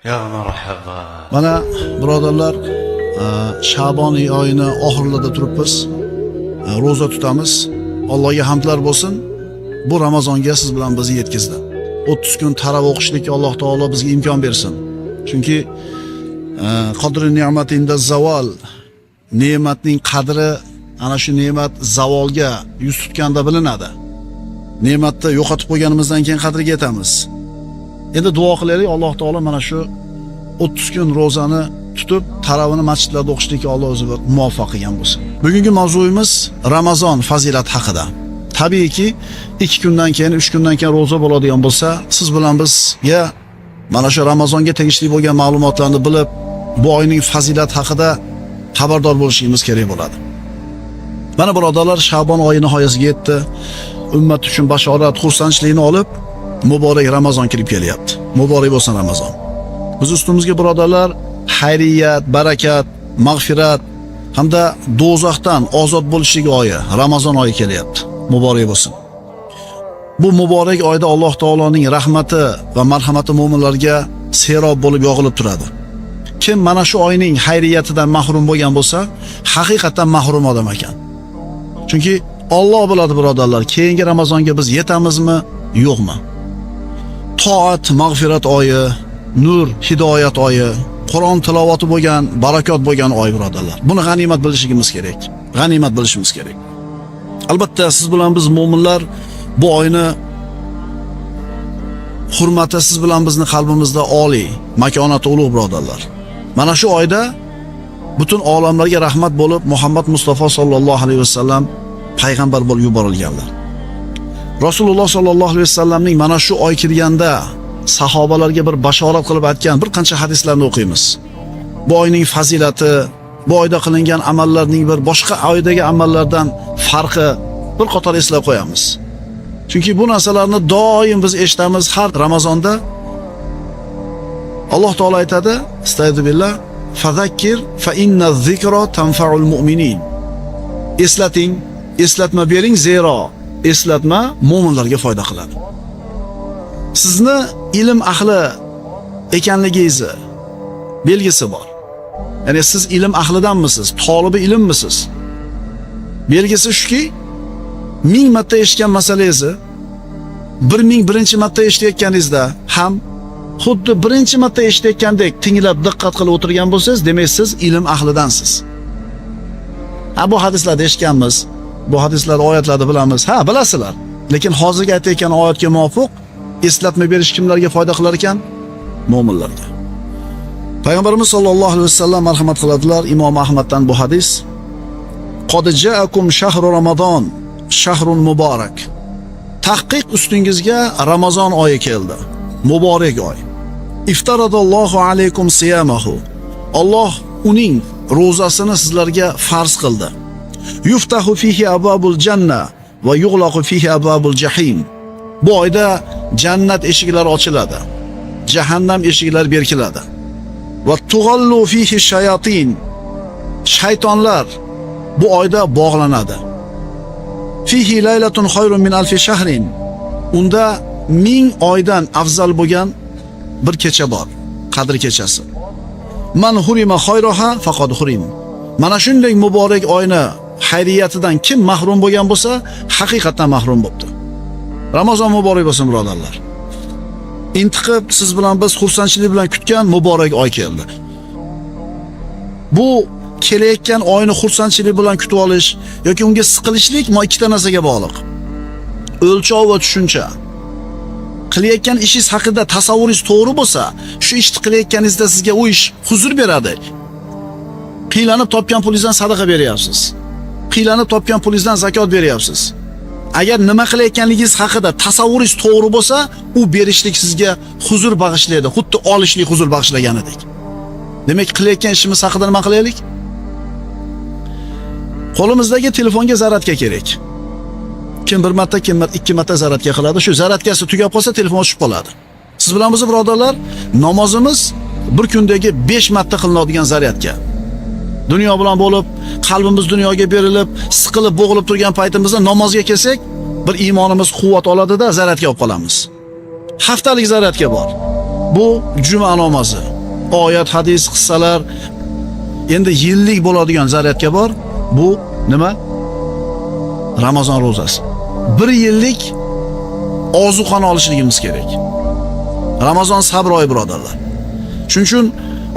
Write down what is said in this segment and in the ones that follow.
Ya marhaba. Mana birodarlar, Sha'bon oyini oxirlarida turibmiz. Roza tutamiz. Allohga hamdlar bo'lsin. Bu Ramazonga siz bilan bizni yetkazdi. 30 kun taravih o'qishlikka Alloh taolo bizga imkon bersin. Chunki qadri ne'matinda zavol, ne'matning qadri ana shu ne'mat zavolga yuz tutganda bilinadi. Ne'matni yo'qotib qo'yganimizdan keyin qadriga yetamiz. Endi duo qilaylik, Alloh taolo mana shu 30 kun rozani tutib, taravihni masjidlarda o'qishlikka Alloh o'zi muvaffaq qilgan bo'lsin. Bugungi mavzuyimiz Ramazon fazilati haqida. Tabiiyki, 2 kundan keyin, 3 kundan keyin roza bo'ladigan bo'lsa, siz bilan bizga mana shu Ramazonga tegishli bo'lgan ma'lumotlarni bilib, bu oyning fazilati haqida xabardor bo'lishimiz kerak bo'ladi. Mana birodarlar, Sha'bon oyi nihoyasiga yetdi. Ummat uchun bashorat, xursandchilikni olib, muborak Ramazon kirib kelyapti. Muborak bo'lsin Ramazon. Biz ustimizga birodarlar, xayriyat, barakat, mag'firat hamda do'zaxdan ozod bo'lishlik oyi, Ramazon oyi kelyapti. Muborak bo'lsin. Bu muborak oyda Alloh taoloning rahmati va marhamati mu'minlarga serob bo'lib yog'ilib turadi. Kim mana shu oyning xayriyatidan mahrum bo'lgan bo'lsa, haqiqatan mahrum odam ekan. Chunki Alloh biladi birodarlar, keyingi Ramazonga biz yetamizmi, yo'qmi? Toat, mag'firat oyi, nur, hidoyat oyi, Qur'on tilovati bo'lgan, barakot bo'lgan oy birodarlar. Buni g'animat bilishimiz kerak. G'animat bilishimiz kerak. Albatta siz bilan biz mu'minlar bu oyni hurmati siz bilan bizni qalbimizda oliy, makonati ulug' birodarlar. Mana shu oyda butun olamlarga rahmat bo'lib Muhammad Mustafa sallallohu alayhi vasallam payg'ambar bo'lib yuborilganlar. Rasululloh sallallohu alayhi vasallamning mana shu oy kirganda sahobalarga bir bashorat qilib aytgan bir qancha hadislarni o'qiymiz. Bu oyning fazilati, bu oyda qilingan amallarning bir boshqa oydagi amallardan farqi bir qator eslab qo'yamiz. Chunki bu narsalarni doim biz eshitamiz har Ramazonda. Alloh taolo aytadi, Astagfirullah, "Fazakkir fa inna zikra tanfa'ul mu'minin." Eslating, eslatma bering, zero eslatma mu'minlarga foyda qiladi. Sizni ilm ahli ekanligingizni belgisi bor. Ya'ni siz ilm ahlidanmisiz, tolibi ilmmisiz? Belgisi shuki, 1000 marta eshitgan masalangizni 1001 marta eshitayotganingizda ham xuddi birinchi marta eshitayotgandek tinglab diqqat qilib o'tirgan bo'lsangiz, demak siz ilm ahlidansiz. Bu hadislarni eshitganmiz, bu hadislarni oyatlarni bilamiz. Bilasizlar. Lekin hozirgi aytayotgan oyatga muvofiq eslatma berish kimlarga foyda qilar ekan? Mu'minlarga. Payg'ambarimiz sollallohu alayhi vasallam marhamat qiladilar, Imom Ahmaddan bu hadis. Qad ja'akum shahru Ramazon, shahrun muborak. Tahqiq ustingizga Ramazon oyi keldi. Muborak oy. Iftaradallohu alaykum siyamahu. Alloh uning ro'zasini sizlarga farz qildi. Yuftahu fihi abwabul janna va yughlaqu fihi abwabul jahim. Bu oyda jannat eshiklari ochiladi. Jahannam eshiklari berkiladi. Va tughallu fihi shayatin. Shaytonlar bu oyda bog'lanadi. Fihi laylatun khayrun min alfi shahrin. Unda 1000 oydan afzal bo'lgan bir kecha bor, Qadr kechasi. Man hurima khayraha faqad hurim. Mana shunday muborak oyni xayriyatidan kim mahrum bo'lgan bo'lsa, haqiqatan mahrum bo'libdi. Ramazon muborak bo'lsin birodarlar. Intiqib siz bilan biz xursandchilik bilan kutgan muborak oy keldi. Bu kelayotgan oyni xursandchilik bilan kutib olish yoki unga siqilishlik ikkita narsaga bog'liq. O'lchov va tushuncha. Qilayotgan ishingiz haqida tasavvuringiz to'g'ri bo'lsa, shu ishni qilayotganingizda sizga u ish huzur beradi. Qiylanib topgan pulingizdan sadaqa beryapsiz. Qiylanib topgan pulingizdan zakot beryapsiz. Agar nima qilayotganligingiz haqida tasavvuringiz to'g'ri bo'lsa, u berishlik sizga huzur bag'ishlaydi, xuddi olishlik huzur bag'ishlaganidek. Demak, qilayotgan ishimiz haqida nima qilaylik? Qo'limizdagi telefonga zaryadka kerak. Kim bir marta, kim 2 marta zaryadka qiladi. Shu zaryadkasi tugab qolsa telefon o'chib qoladi. Siz bilan biz birodarlar, namozimiz bir kundagi 5 marta qilinadigan zaryadka. Dunyo bilan bo'lib, qalbimiz dunyoga berilib, siqilib, bo'g'ilib turgan paytimizda namozga kelsak, bir iymonimiz quvvat oladida zaryadka olib qolamiz. Haftalik zaryadka bor. Bu juma namozi. oyat, hadis, qissalar. Endi yillik bo'ladigan zaryadga bor. Bu nima? Ramazon ro'zasi. 1 yillik ozuqani olishligimiz kerak. Ramazon sabr oyi, birodarlar. Shuning uchun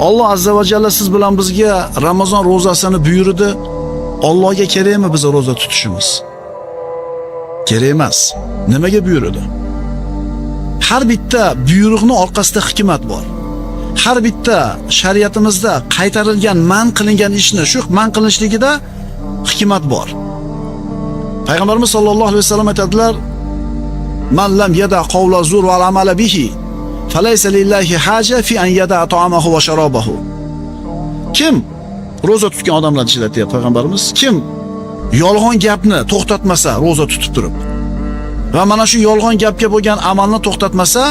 Alloh azza va jalla siz bilan bizga Ramazon ro'zasini buyurdi. Allohga kerakmi biz ro'za tutishimiz? Kerak emas. Nimaga buyurdi? Har bitta buyruqning orqasida hikmat bor. Har bitta shariatimizda qaytarilgan, man qilingan ishni, shu man qilinishligida hikmat bor. Payg'ambarimiz sollallohu alayhi vasallam aytadilar: "Man lam yada qawla zur va amala bihi, falaysa lillahi haja fi an yada ta'amahu va sharabahu." Kim ro'za tutgan odamlarni ishlatyapti payg'ambarimiz? Kim yolg'on gapni to'xtatmasa ro'za tutib turib va mana shu yolg'on gapga bo'lgan amalni to'xtatmasa,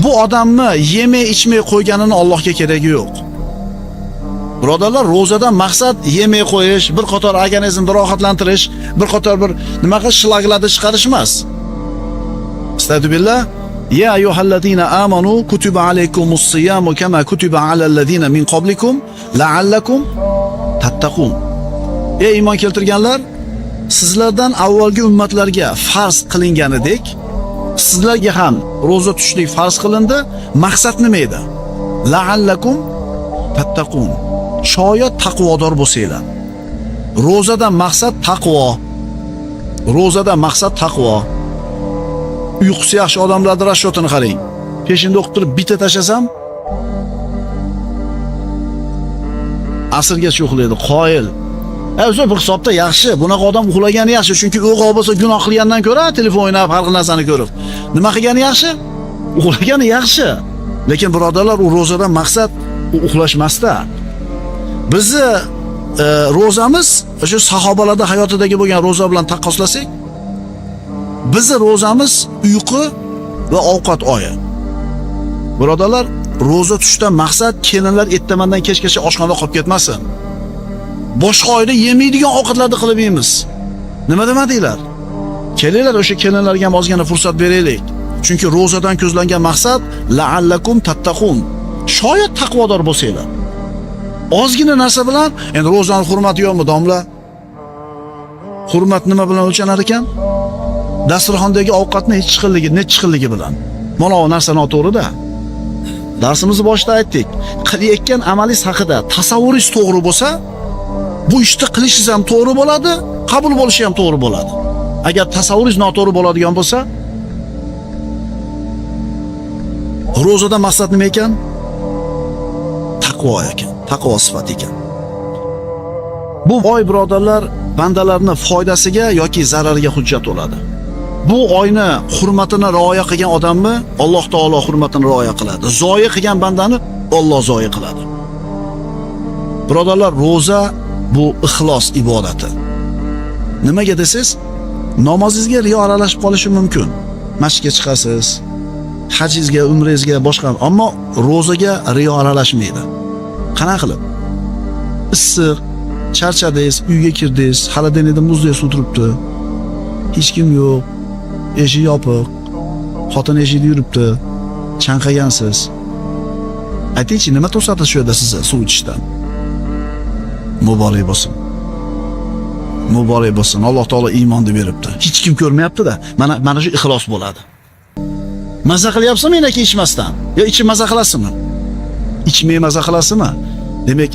bu odamni yemay ichmay qo'yganini Allohga keragi yo'q. Birodarlar, ro'zadan maqsad yemay qo'yish, bir qator organizmni rohatlantirish, bir qator bir nima qilish, shlaglarni chiqarish emas. Astagfirullah. Ya ayyuhallazina amanu kutiba alaykumus siyamu kama kutiba alal ladina min qablikum la'allakum tattaqun. Ey iymon keltirganlar, sizlardan avvalgi ummatlarga farz qilinganidek, sizlarga ham ro'za tutishlik farz qilindi. Maqsad nima edi? La'allakum tattaqun. Shoyat taqvodor bo'lsanglar. Ro'zadan maqsad taqvo. Ro'zadan maqsad taqvo. Uyqusi yaxshi odamlarning rashodini qarang. Peshinda o'qib turib bitta tashlasam, asrgacha uxlaydi, qoyil. O'zi bir hisobda yaxshi, bunaqa odam uxlagani yaxshi, chunki o'g'il bo'lsa gunoh qilgandan ko'ra telefon o'ynab, har xil narsani ko'rib. Nima qilgani yaxshi? Uxlagani yaxshi. Lekin birodarlar, u ro'zadan maqsad uxlashmasda. Bizni ro'zamiz o'sha sahobalarning hayotidagi bo'lgan ro'za bilan taqqoslasak, bizni ro'zamiz uyqu va ovqat oyi. Birodarlar, ro'za tutishdan maqsad kelinlar ertamandan kechgacha oshxonada qolib ketmasin. Boshqa oyda yemaydigan ovqatlarni qilib yeymiz. Nima demadinglar? Kelinglar o'sha kelinlarga ham ozgina fursat beraylik. Chunki ro'zadan ko'zlangan maqsad la'allakum tattaqun. Shoyat taqvodor bo'lsanglar. Ozgina narsa bilan, endi ro'zaning hurmati yo'qmi, domla? Hurmat nima bilan o'lchanar ekan? Dasturxondagi ovqatni hech chiqilligi bilan. Mana bu narsa noto'g'ri-da. Darsimizni boshida aytdik. Qilayotgan amalingiz haqida tasavvuringiz to'g'ri bo'lsa, bu ishni qilishingiz ham to'g'ri bo'ladi, qabul bo'lishi ham to'g'ri bo'ladi. Agar tasavvuringiz noto'g'ri bo'ladigan bo'lsa, ro'zadan maqsad nima ekan? Taqvo ekan, taqvo sifati ekan. Bu oy birodarlar, bandalarning foydasiga yoki zarariga hujjat bo'ladi. Bu oyni hurmatini rioya qilgan odamni Alloh taolo hurmatini rioya qiladi. Zoyi qilgan bandani Alloh zoyi qiladi. Birodarlar, ro'za bu ixlos ibodati. Nimaga desiz? Namozingizga riyo aralashib qolishi mumkin. Masjidga chiqasiz, hajingizga, umringizga, boshqa, ammo ro'zaga riyo aralashmaydi. Qanaqa qilib? Issiq, charchadingiz, uyga kirdingiz, hali denida muzdek suv turibdi. Hech kim yo'q, eshik yopiq, xotin eshikda yuribdi, chanqagansiz. Aytingchi, nima to'sadi shu yerda sizni suv ichishdan? Muborak bo'lsin. Muborak bo'lsin. Alloh taolo iymonni beribdi. Hech kim ko'rmayapti-da. Mana shu ixlos bo'ladi. Maza qilyapsizmi menaki ichmasdan? Yo ichib maza qilasizmi? Ichmay maza qilasizmi? Demak,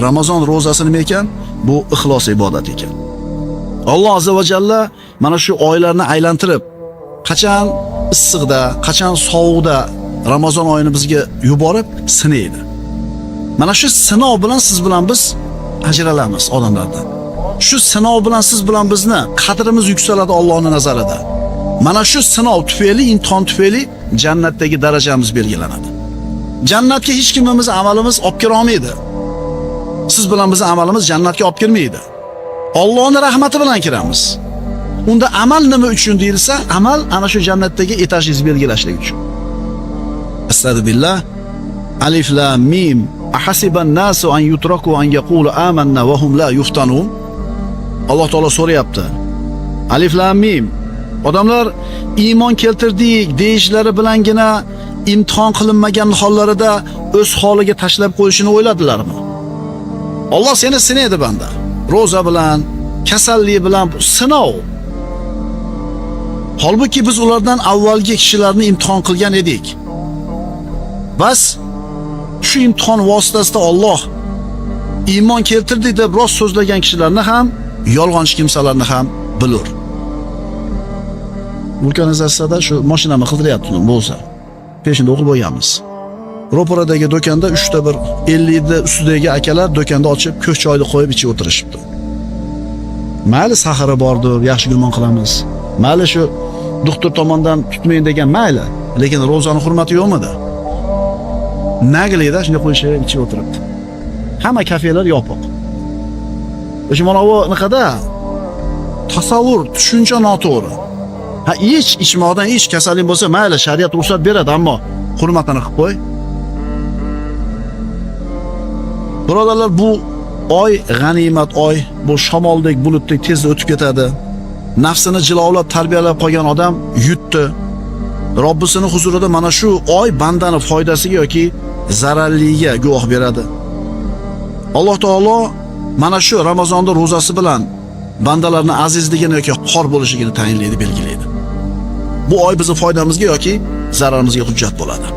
Ramazon ro'zasi nima ekan? Bu ixlos ibodat ekan. Alloh azza va jalla mana shu oylarni aylantirib, qachon issiqda, qachon sovuqda Ramazon oyini bizga yuborib sinaydi. Mana shu sinov bilan siz bilan biz ajralamiz odamlardan. Shu sinov bilan siz bilan bizni qadrimiz yuksaladi Allohning nazarida. Mana shu sinov tufayli, imtihon tufayli jannatdagi darajamiz belgilanadi. Jannatga hech kimimiz amalimiz olib kira olmaydi. Siz bilan bizning amalimiz jannatga olib kirmaydi. Allohning rahmati bilan kiramiz. Unda amal nima uchun deyilsa, amal ana shu jannatdagi etajingizni belgilashlik uchun. Astagfirullah. Alif lam mim. Ahasiban nasu an yutraku an yaqulu amanna wa hum la yuftanun. Alloh taolo so'rayapti. Alif lam mim. Odamlar iymon keltirdik deyishlari bilangina imtihon qilinmagan hollarida o'z holiga tashlab qo'yishini o'yladilarmi? Alloh seni sinaydi banda. Roza bilan, kasallik bilan sinov. Holbuki biz ulardan avvalgi kishilarni imtihon qilgan edik. Bas shu imtihon vositasida Alloh iymon keltirdi deb rost so'zlagan kishilarni ham, yolg'onchi kimsalarni ham bilur. Vulkanizatsiyada shu mashinani qidiryapti bo'lsa, peshinda o'qib qo'yamiz. Ro'paradagi do'konda 3 ta bir 50 da ustidagi akalar do'konda ochib, ko'k choyni qo'yib ichib o'tirishibdi. Mayli sahari bordir, yaxshi gumon qilamiz. Mayli shu doktor tomonidan tutmaydi degan mayli, lekin ro'zani hurmati yo'qmidi? Nagilayda shunday qo'yishib ichib o'tiribdi. Hamma kafelar yopiq. O'sha mana bu niqada tasavvur, tushuncha noto'g'ri. Ha, ichmoqdan kasallik bo'lsa, mayli shariat ruxsat beradi, ammo hurmatini qilib qo'y. Birodarlar, bu oy g'animat oy, bu shamoldek bulutdek tezda o'tib ketadi. Nafsini jilovlab tarbiyalab qolgan odam yutdi. Robbisini huzurida mana shu oy bandani foydasiga yoki zararligiga guvoh beradi. Alloh taolo mana shu Ramazonda ro'zasi bilan bandalarning azizligini yoki xor bo'lishligini tayinlaydi, belgilaydi. Bu oy bizning foydamizga yoki zararimizga hujjat bo'ladi.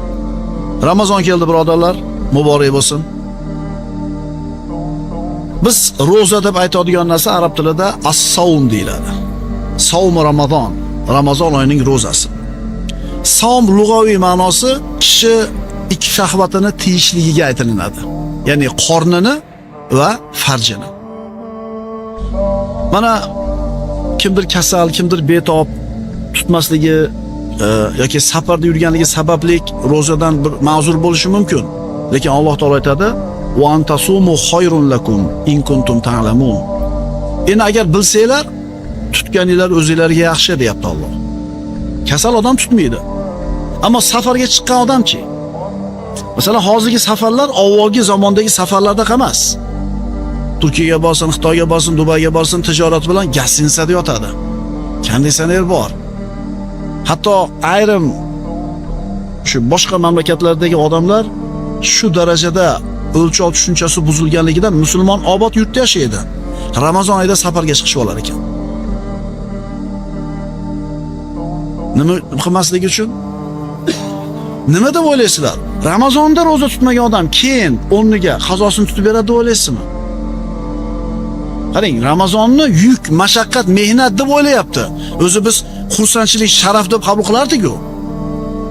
Ramazon keldi birodarlar, muborak bo'lsin. Biz ro'za deb aytadigan narsa arab tilida as-savm deyiladi. Savm Ramazon, Ramazon oyining ro'zasi. Savm lug'aviy ma'nosi kishi ikki shahvatini tiyishligiga aytilinadi. Ya'ni qornini va farjini. Mana kimdir kasal, kimdir betob tutmasligi yoki safarda yurganligi sababli ro'zadan bir ma'zur bo'lishi mumkin. Lekin Alloh taolo aytadi: "Va antasumu khayrun lakum in kuntum ta'lamun." Endi agar bilsanglar, tutganinglar o'zingizlarga yaxshi deyapti Alloh. Kasal odam tutmaydi. Ammo safarga chiqqan odamchi? Masalan, hozirgi safarlar avvalgi zamondagi safarlarda emas. Turkiyaga borsin, Xitoyga borsin, Dubayga borsin, tijorat bilan gastinsada yotadi. Konditsioner bor. Hatto ayrim shu boshqa mamlakatlardagi odamlar shu darajada o'lchov tushunchasi buzilganligidan musulmon obod yurtda yashaydi. Ramazon oyida safarga chiqishib olar ekan. Nima qilmasligi uchun? Nima deb o'ylaysizlar? Ramazonda roza tutmagan odam keyin o'rniga qazosini tutib beradi deb o'ylaysizmi? Qarang, Ramazonni yuk, mashaqqat, mehnat deb o'ylayapti. O'zi biz xursandchilik, sharaf deb qabul qilardik-ku.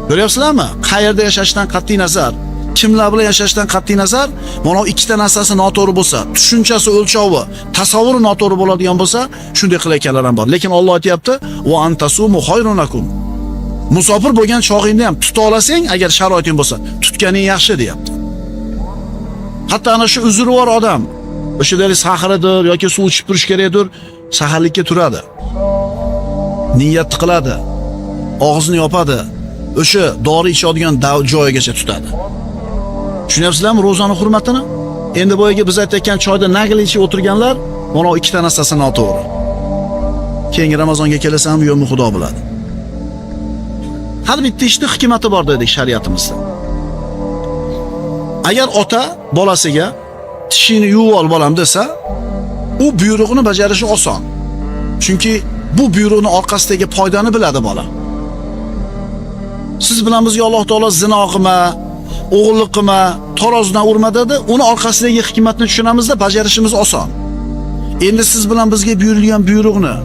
Ko'ryapsizlarmi? Qayerda yashashdan qat'iy nazar, kimlar bilan yashashdan qat'iy nazar, mana bu ikkita narsasi noto'g'ri bo'lsa, tushunchasi, o'lchovi, tasavvuri noto'g'ri bo'ladigan bo'lsa, shunday qilayotganlar ham bor. Lekin Alloh aytayapti: "Va antasumu khayrun lakum." Musofir bo'lgan chog'ingni ham tuta olasang, agar sharoiting bo'lsa, tutganing yaxshi deyapti. Hatto ana shu uzri bor odam, o'shadagi saharidir yoki suv ichib turish kerakdir, saharlikka turadi. Niyat qiladi. Og'zini yopadi. O'sha dori ichadigan joyigacha tutadi. Tushunyapsizlarmi ro'zani hurmatini? Endi boyaga biz aytayotgan choyda nagli ichib o'tirganlar, mana bu ikkita narsasi noto'g'ri. Keyingi Ramazonga kelasam, yo'qmi Xudo biladi. Har bitta ishning hikmati bor dedik shariatimizda. Agar ota bolasiga tishini yuvib ol bolam desa, u buyrug'ini bajarishi oson. Chunki bu buyruqni orqasidagi foydani biladi bola. Siz bilan bizga Alloh taolo zino qilma, o'g'illik qilma, tarozidan urma dedi. Uni orqasidagi hikmatni tushunamizda, bajarishimiz oson. Endi siz bilan bizga buyurilgan buyruqni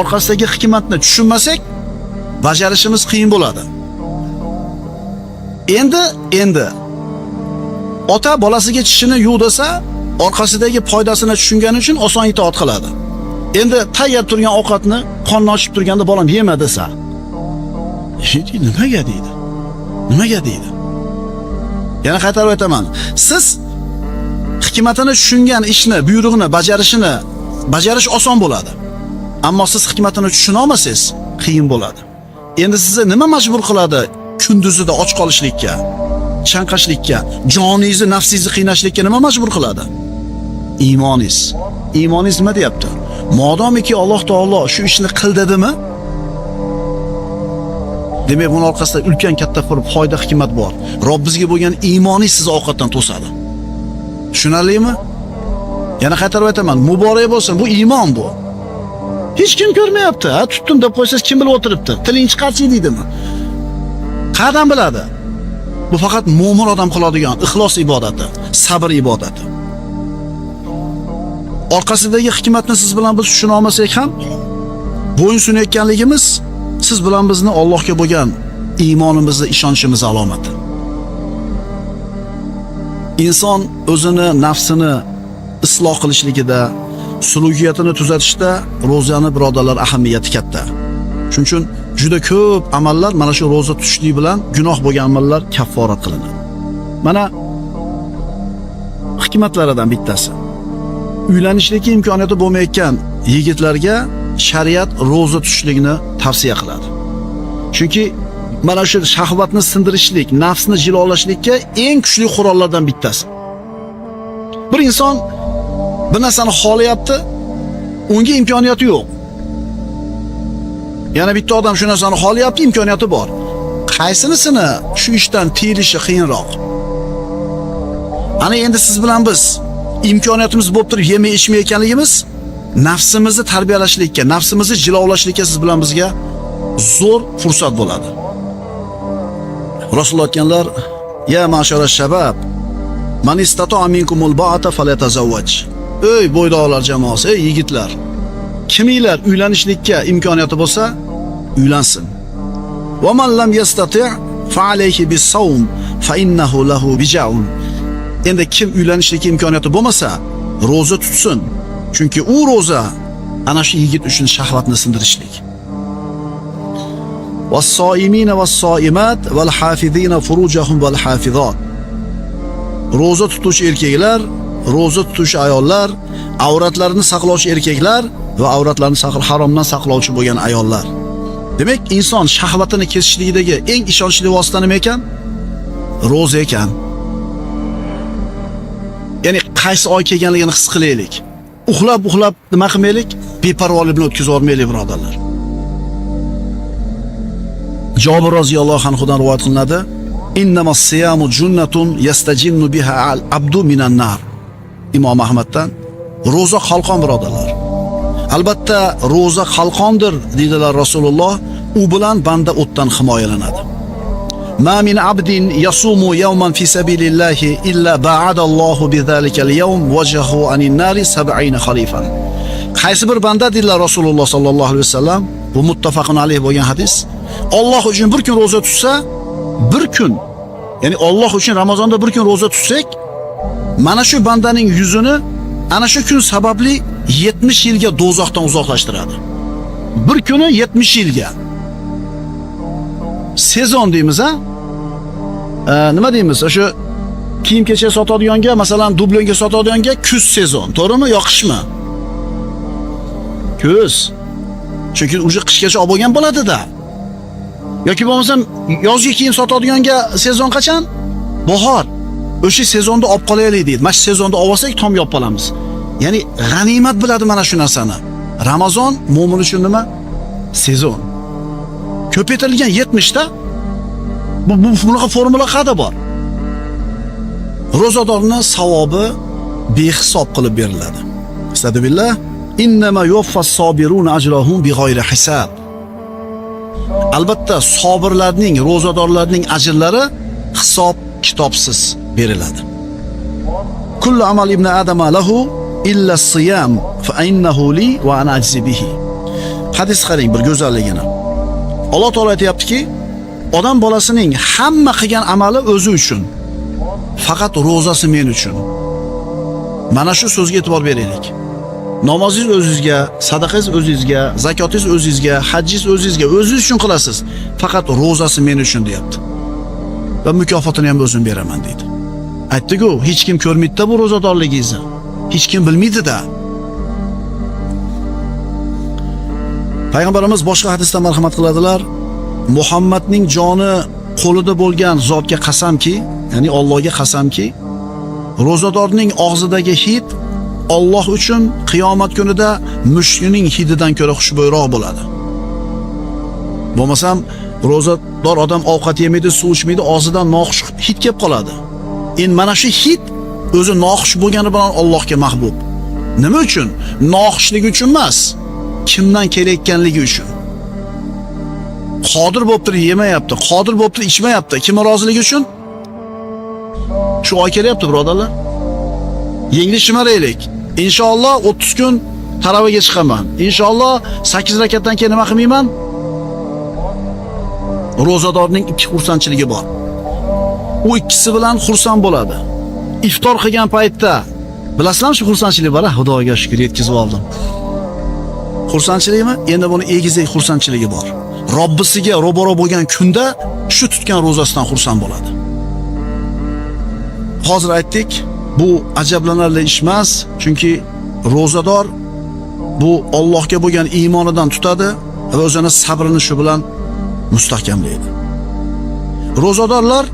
orqasidagi hikmatni tushunmasak, bajarishimiz qiyin bo'ladi. Endi ota bolasiga tishini yuv desa, orqasidagi foydasini tushungani uchun oson itoat qiladi. Endi tayyor turgan ovqatni qonni ochib turganda bolam yema desa, nimaga deydi? Nimaga deydi? Yana qaytarib aytaman. Siz hikmatini tushungan ishni, buyruqni bajarish oson bo'ladi. Ammo siz hikmatini tushuna olmasangiz, qiyin bo'ladi. Endi sizni nima majbur qiladi kunduzida och qolishlikka, chanqashlikka, joningizni, nafsingizni qiynashlikka nima majbur qiladi? Iymoningiz. Iymoningiz nima deyapti? Modomiki Alloh taolo shu ishni qil dedimi? Demak, buning orqasida ulkan katta bir foyda hikmat bor. Robbingizga bo'lgan iymoningiz sizni ovqatdan to'sadi. Tushunarlimi? Yana qaytarib aytaman, muborak bo'lsin, bu iymon bu. Hech kim ko'rmayapti. Ha, tutdim deb qo'ysangiz kim bilib o'tiribdi? Tiling chiqarchi deydimi? Qayerdan biladi? Bu faqat mo'min odam qiladigan ixlos ibodati, sabr ibodati. Orqasidagi hikmatni siz bilan biz tushuna olmasak ham, bo'yin sunayotganligimiz siz bilan bizni Allohga bo'lgan iymonimizni, ishonchimiz alomati. Inson o'zini, nafsini isloh qilishligida, sulugiyatini tuzatishda ro'zani birodarlar ahamiyati katta. Shuning uchun juda ko'p amallar mana shu ro'za tutishlik bilan gunoh bo'lgan amallar kafforat qilinadi. Mana hikmatlaridan bittasi. Uylanishlikka imkoniyati bo'lmayotgan yigitlarga shariat ro'za tutishlikni tavsiya qiladi. Chunki mana shu shahvatni sindirishlik, nafsni jilolashlikka eng kuchli qurollardan bittasi. Bir inson bir narsani xohlayapti, unga imkoniyati yo'q. Yana bitta odam shu narsani xohlayapti, imkoniyati bor. Qaysinisini shu ishdan tiyilishi qiyinroq? Ana endi siz bilan biz imkoniyatimiz bo'lib turib yemay ichmayotganligimiz nafsimizni tarbiyalashlikka, nafsimizni jilovlashlikka siz bilan bizga zo'r fursat bo'ladi. Rasululloh aytganlar: "Ya ma'shara shabab, man istata'a minkumul ba'ata falyatazawwaj." Ey bo'ydoqlar jamoasi, ey yigitlar, kiminglar uylanishlikka imkoniyati bo'lsa, uylansin. "Va man lam yastati' fa alayhi bis-sawm fa innahu lahu bija'un." Endi kim uylanishlikka imkoniyati bo'lmasa, ro'za tutsin. Chunki u ro'za ana shu yigit uchun shahvatni sindirishlik. "Was-so'imina was-so'imat wal-hafizina furujahum wal-hafizat." Ro'za tutuvchi erkaklar, ro'za tutuvchi ayollar, avratlarini saqlovchi erkaklar va avratlarini haromdan saqlovchi bo'lgan ayollar. Demak, inson shahvatini kesishligidagi eng ishonchli vosita nima ekan? Ro'za ekan. Ya'ni qaysi oy kelganligini his qilaylik. Uxlab nima qilmaylik? Beparvolik bilan o'tkazib yubormaylik, birodarlar. Jabir roziyallohu anhudan rivoyat qilinadi: "Innamas siyamu junnatun yastajinnu biha al-abdu minan nar." Imom Ahmaddan. Ro'za qalqon, birodarlar. Albatta, ro'za qalqondir dedilar Rasululloh. U bilan banda o'tdan himoyalanadi. "Ma min abdin yasumu yawman fi sabilillahi illa ba'adallohu bizalika al-yawm wajhahu anin nari 70 khalifan." Qaysi bir banda dedilar Rasululloh sallallohu alayhi vasallam, bu muttafaqun alayh bo'lgan hadis. Alloh uchun bir kun ro'za tutsa, bir kun, ya'ni Alloh uchun Ramazonda bir kun ro'za tutsak, mana shu bandaning yuzini ana shu kun sababli 70 yilga do'zaxdan uzoqlashtiradi. Bir kuni 70 yilga. Sezon deymiz, ha? Nima deymiz? O'sha kiyim-kechak sotadiganga, masalan, dublonga sotadiganga kuz sezon, to'g'rimi, yo qishmi? Kuz. Chunki uje qishgacha olib bo'lgan bo'ladi-da. Yoki bo'lmasam yozgi kiyim sotadiganga sezon qachon? Bahor. O'sha sezonda olib qolaylik deydi. Mana shu sezonda olsak tom yopib qolamiz. Ya'ni g'animat biladi mana shu narsani. Ramazon mo'min uchun nima? Sezon. Ko'paytirilgan 70 ta. Bunaqa formula qayerda bor? Ro'zadorning savobi behisob qilib beriladi. Astagfirullah. Innama yuwaffas-sabiruna ajrahum bighayri hisob. Albatta, sabirlarning, ro'zadorlarning ajrlari hisob kitobsiz beriladi. Kullu amal ibn adama lahu illa siyam fa innahu li va ana ajzi bihi. Hadis qarang bir go'zalligini. Alloh taolo aytayaptiki, odam bolasining hamma qilgan amali o'zi uchun. Faqat ro'zasi men uchun. Mana shu so'zga e'tibor beraylik. Namozingiz o'zingizga, sadaqangiz o'zingizga, zakotingiz o'zingizga, hajjingiz o'zingizga, o'zingiz uchun qilasiz. Faqat ro'zasi men uchun deyapti. Va mukofotini ham o'zim beraman deydi. Aytdi-ku, hech kim ko'rmaydi-da bu ro'zadorligingizni. Hech kim bilmaydi-da. Payg'ambarimiz boshqa hadisda marhamat qiladilar. Muhammadning joni qo'lida bo'lgan zotga qasamki, ya'ni Allohga qasamki, ro'zadorning og'zidagi hid Alloh uchun qiyomat kunida mushukning hididan ko'ra xushbo'yroq bo'ladi. Bo'lmasam Ro'zador odam ovqat yemaydi, suv ichmaydi, og'zidan noxush hid kelib qoladi. Endi mana shu hid o'zi noxush bo'lgani bilan Allohga mahbub. Nima uchun? Noxushligi uchun emas, kimdan kelayotganligi uchun. Qodir bo'lib turib yemayapti, qodir bo'lib turib ichmayapti. Kim roziligi uchun? Shu oy kelyapti, birodarlar. Yengli shimaraylik. Inshaalloh 30 kun taroviga chiqaman. Inshaalloh 8 rakatdan keyin nima qilmayman? Ro'zadorning ikki xursandchiligi bor. U ikkisi bilan xursand bo'ladi. Iftor qilgan paytda bilasizlarmi shu xursandchilik bor? Xudoga shukr yetkazib oldim. Xursandchilikmi? Endi buni egizak xursandchiligi bor. Robbisiga ro'baro bo'lgan kunda shu tutgan ro'zasidan xursand bo'ladi. Hozir aytdik, bu ajablanarli ish emas, chunki ro'zador bu Allohga bo'lgan iymonidan tutadi va o'zini sabrini shu bilan mustahkamlaydi. Ro'zadorlar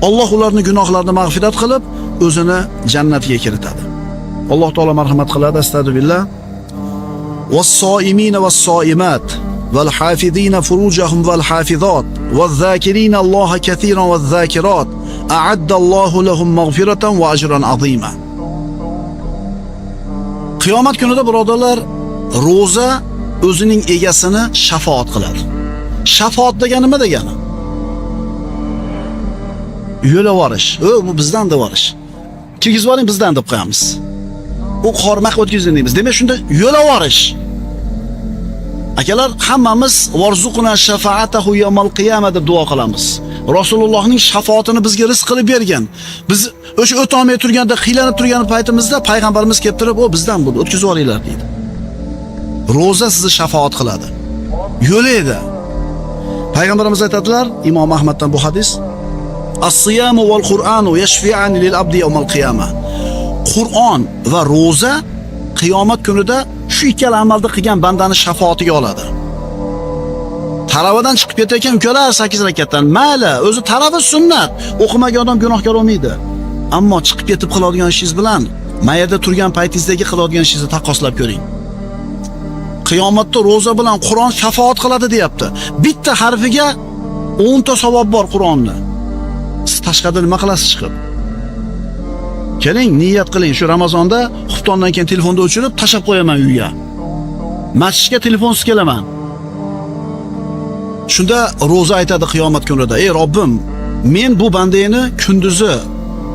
Alloh ularning gunohlarini mag'firat qilib, o'zini jannatiga kiritadi. Alloh taolo marhamat qiladi. Astagfirullah. Was-soimina was-soimat val hafizina furujahum val hafizat vaz-zakirina Alloha katiran vaz-zakirat a'adda Allohu lahum mag'firatan va ajran azima. Qiyomat kunida birodarlar, ro'za o'zining egasini shafoat qiladi. Shafoat degani nima degani? Yo'la borish. Bu bizdan da borish. Kirgizib oling, bizdan deb qo'yamiz. U qormaq o'tkazing deymiz. Demak, shunda yo'la borish. Akalar, hammamiz varzuquna shafaatahu yawmal qiyamah deb duo qilamiz. Rasulullohning shafoatini bizga rizq qilib bergan. Biz o'sha o'ta olmay turganda, qiylanib turgan paytimizda payg'ambarimiz kelib turib, "O bizdan bo'ldi, o'tkazib olinglar" deydi. Ro'za sizni shafoat qiladi. Yo'laydi. Payg'ambarimiz aytadilar, Imom Ahmaddan bu hadis: "As-siyamu val Qur'anu yashfi'an lil abdi yawmal qiyamah." Qur'on va ro'za qiyomat kunida shu ikkala amalni qilgan bandani shafoatiga oladi. Taravadan chiqib ketayotgan ukalar 8 rakatdan, mayli, o'zi taravih sunnat, o'qimagan odam gunohkor bo'lmaydi. Ammo chiqib ketib qiladigan ishingiz bilan mayada turgan paytingizdagi qiladigan ishingizni taqqoslab ko'ring. Qiyomatda ro'za bilan Qur'on shafoat qiladi deyapti. Bitta harfiga 10 ta savob bor Qur'onni. Siz tashqarida nima qilasiz chiqib? Keling, niyat qiling, shu Ramazonda xuftondan keyin telefonni o'chirib tashab qo'yaman uyga. Masjidga telefonsiz kelaman. Shunda ro'za aytadi qiyomat kunida: "Ey Robbim, men bu bandani kunduzi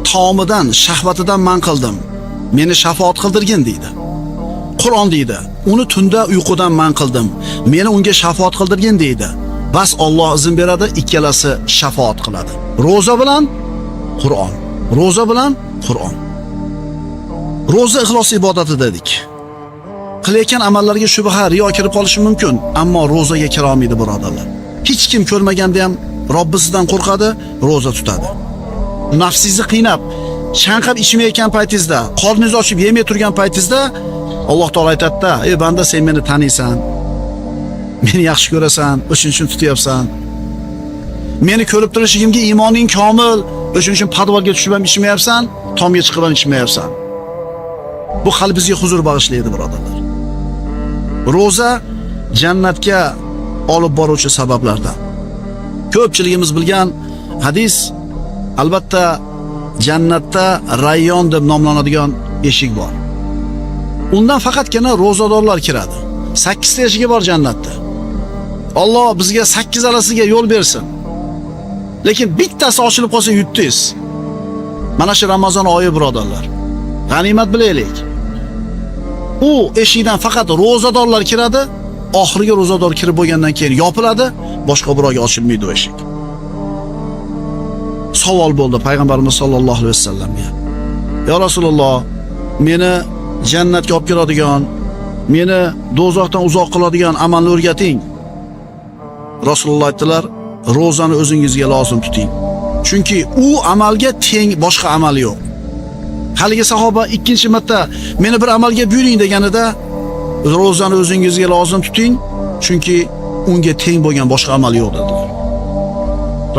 taomidan, shahvatidan man qildim. Meni shafoat qildirgin" deydi. Qur'on deydi: "Uni tunda uyqudan man qildim. Meni unga shafoat qildirgin" deydi. Bas Alloh izn beradi, ikkalasi shafoat qiladi. Ro'za bilan Qur'on. Ro'za bilan Qur'on. Ro'za ixlos ibodati dedik. Qilayotgan amallarga shubha, riyo kirib qolishi mumkin, ammo ro'zaga kira olmaydi birodarlar. Hech kim ko'rmaganda ham Robbisidan qo'rqadi, ro'za tutadi. Nafsingizni qiynab, shanqab ichmayotgan paytingizda, qorningiz ochib yemay turgan paytingizda Alloh taolo aytadi-da: "Ey banda, sen meni taniysan. Meni yaxshi ko'rasan, o'shuning uchun tutyapsan. Meni ko'rib turishingizga iymoning komil, o'shuning uchun podvalga tushib ham ichmayapsan, tomga chiqib ham ichmayapsan." Bu qalbingizga huzur bag'ishlaydi, birodarlar. Ro'za jannatga olib boruvchi sabablardan. Ko'pchiligimiz bilgan hadis, albatta jannatda Rayyon deb nomlanadigan eshik bor. Undan faqatgina ro'zadorlar kiradi. 8 ta eshigi bor jannatda. Alloh bizga 8 alasiga yo'l bersin. Lekin bittasi ochilib qolsa yutdingiz. Mana shu Ramazon oyi, birodarlar. G'animat bilaylik. U eshikdan faqat ro'zadorlar kiradi. Oxirgi ro'zador kirib bo'lgandan keyin yopiladi, boshqa birovga ochilmaydi o eshik. Savol bo'ldi payg'ambarimiz sollallohu alayhi vasallamga: "Ya Rasululloh, meni jannatga olib kiradigan, meni do'zaxdan uzoq qiladigan amalni o'rgating." Rasululloh aytdilar: "Ro'zani o'zingizga lozim tuting. Chunki u amalga teng boshqa amal yo'q." Haligi sahoba ikkinchi marta meni bir amalga buyuring deganida, "Ro'zani o'zingizga lozim tuting, chunki unga teng bo'lgan boshqa amal yo'q" dedilar.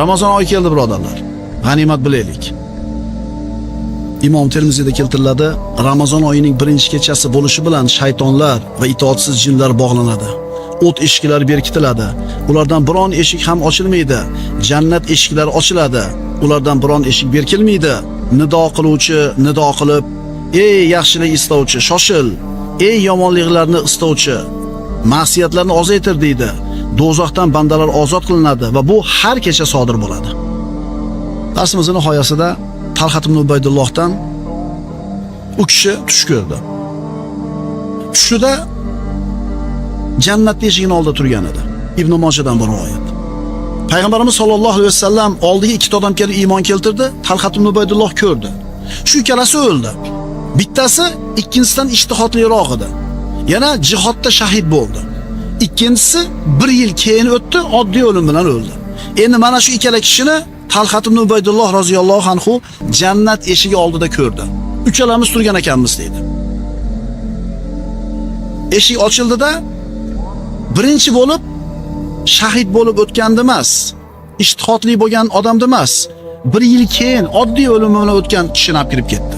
Ramazon oyi keldi, birodarlar. G'animat bilaylik. Imom Termiziyda keltiriladi, Ramazon oyining birinchi kechasi bo'lishi bilan shaytonlar va itoatsiz jinlar bog'lanadi. o't eshiklari berkitiladi. Ulardan biron eshik ham ochilmaydi. Jannat eshiklari ochiladi. Ulardan biron eshik berkilmaydi. Nido qiluvchi nido qilib, ey yaxshilik istovchi, shoshil. Ey yomonliklarni istovchi, ma'siyatlarni ozaytir deydi. Do'zaxdan bandalar ozod qilinadi va bu har kecha sodir bo'ladi. Darsimizning nihoyasida Talhat ibn Ubaydullohdan u kishi tush ko'rdi. Tushida jannat eshigining oldida turgan edi. Ibn Mojadan bu rivoyat. Payg'ambarimiz sollallohu alayhi vasallam oldiga ikkita odam kelib iymon keltirdi. Talhat ibn Ubaydulloh ko'rdi. Shu ikkalasi o'ldi. Bittasi ikkinchisidan ijtihodliroq edi. Yana jihodda shahid bo'ldi. Ikkinchisi 1 yil keyin o'tdi, oddiy o'lim bilan o'ldi. Endi mana shu ikkala kishini Talhat ibn Ubaydulloh roziyallohu anhu jannat eshigi oldida ko'rdi. Uchalamiz turgan ekanmiz deydi. Eshik ochildida birinchi bo'lib shahid bo'lib o'tgandi emas, ijtihodli bo'lgan odamda emas, 1 yil keyin oddiy o'lim bilan o'tgan kishini olib kirib ketdi.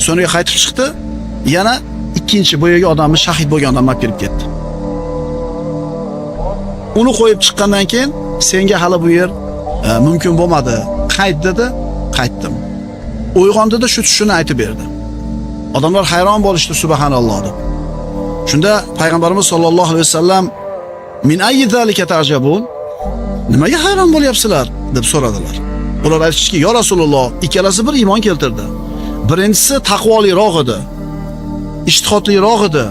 So'ngra qaytib chiqdi, yana ikkinchi boyagi odamni shahid bo'lgan odamni olib kirib ketdi. Uni qo'yib chiqqandan keyin senga hali bu yer mumkin bo'lmadi. Qayt dedi, qaytdim. Uyg'ondida shu tushini aytib berdi. Odamlar hayron bo'lishdi, subhanalloh deb. Shunda payg'ambarimiz sollallohu alayhi vasallam min ayyi zalika ta'jabun? Nimaga hayron bo'lyapsizlar deb so'radilar. Ular aytishdiki, "Ya Rasululloh, ikkalasi bir iymon keltirdi. Birinchisi taqvoliroq edi, ijtihodliroq edi,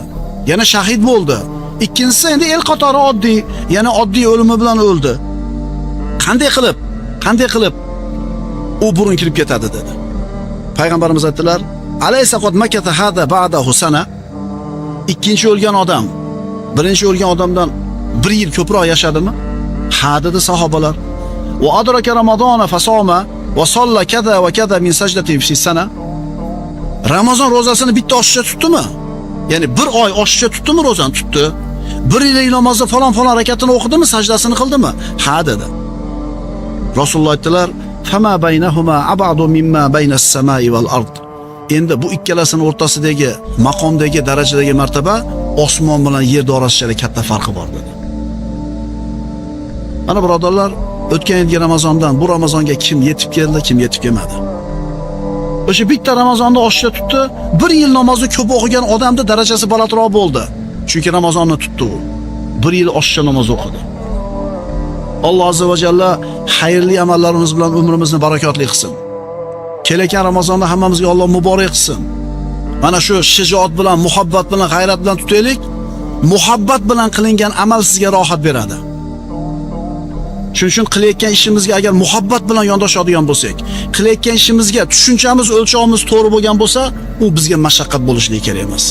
yana shahid bo'ldi. Ikkinchisi endi el qatori oddiy, yana oddiy o'limi bilan o'ldi. Qanday qilib u burun kirib ketadi?" dedi. Payg'ambarimiz aytdilar, "Alaysa qad makata hada ba'dahu sana?" Ikkinchi o'lgan odam birinchi o'lgan odamdan 1 yil ko'proq yashadimi? Ha dedi sahobalar. "Va adraka Ramazona fasoma va salla kaza va kaza min sajdatin fi sana." Ramazon rozasini bitta oshiqcha tutdimi? Ya'ni 1 oy oshiqcha tutdimi rozani? Tutdi. 1 yil namozni falon rakatini o'qidimi, sajdasini qildimi? Ha dedi. Rasululloh aytdilar, "Fama baynahuma abadu mimma baynas samai val ard." Endi bu ikkalasining o'rtasidagi maqomdagi darajadagi martaba osmon bilan yer orasida katta farqi bor dedi. Mana birodarlar, o'tgan yilgi Ramazondan bu Ramazonga kim yetib keldi, kim yetib kelmadi. O'sha bitta Ramazonni oshiqcha tutdi, 1 yil namozni ko'p o'qigan odamning darajasi balandroq bo'ldi. Chunki Ramazonni tutdi u. 1 yil oshiqcha namoz o'qidi. Alloh azza va jalla xayrli amallarimiz bilan umrimizni barakotli qilsin. Kelagan Ramazonda hammamizga Alloh muborak qilsin. Mana shu shijoat bilan, muhabbat bilan, g'ayrat bilan tutaylik. Muhabbat bilan qilingan amal sizga rohat beradi. Shuning uchun qilayotgan ishimizga agar muhabbat bilan yondoshadigan bo'lsak, qilayotgan ishimizga tushunchamiz, o'lchovimiz to'g'ri bo'lgan bo'lsa, u bizga mashaqqat bo'lishligi kerak emas.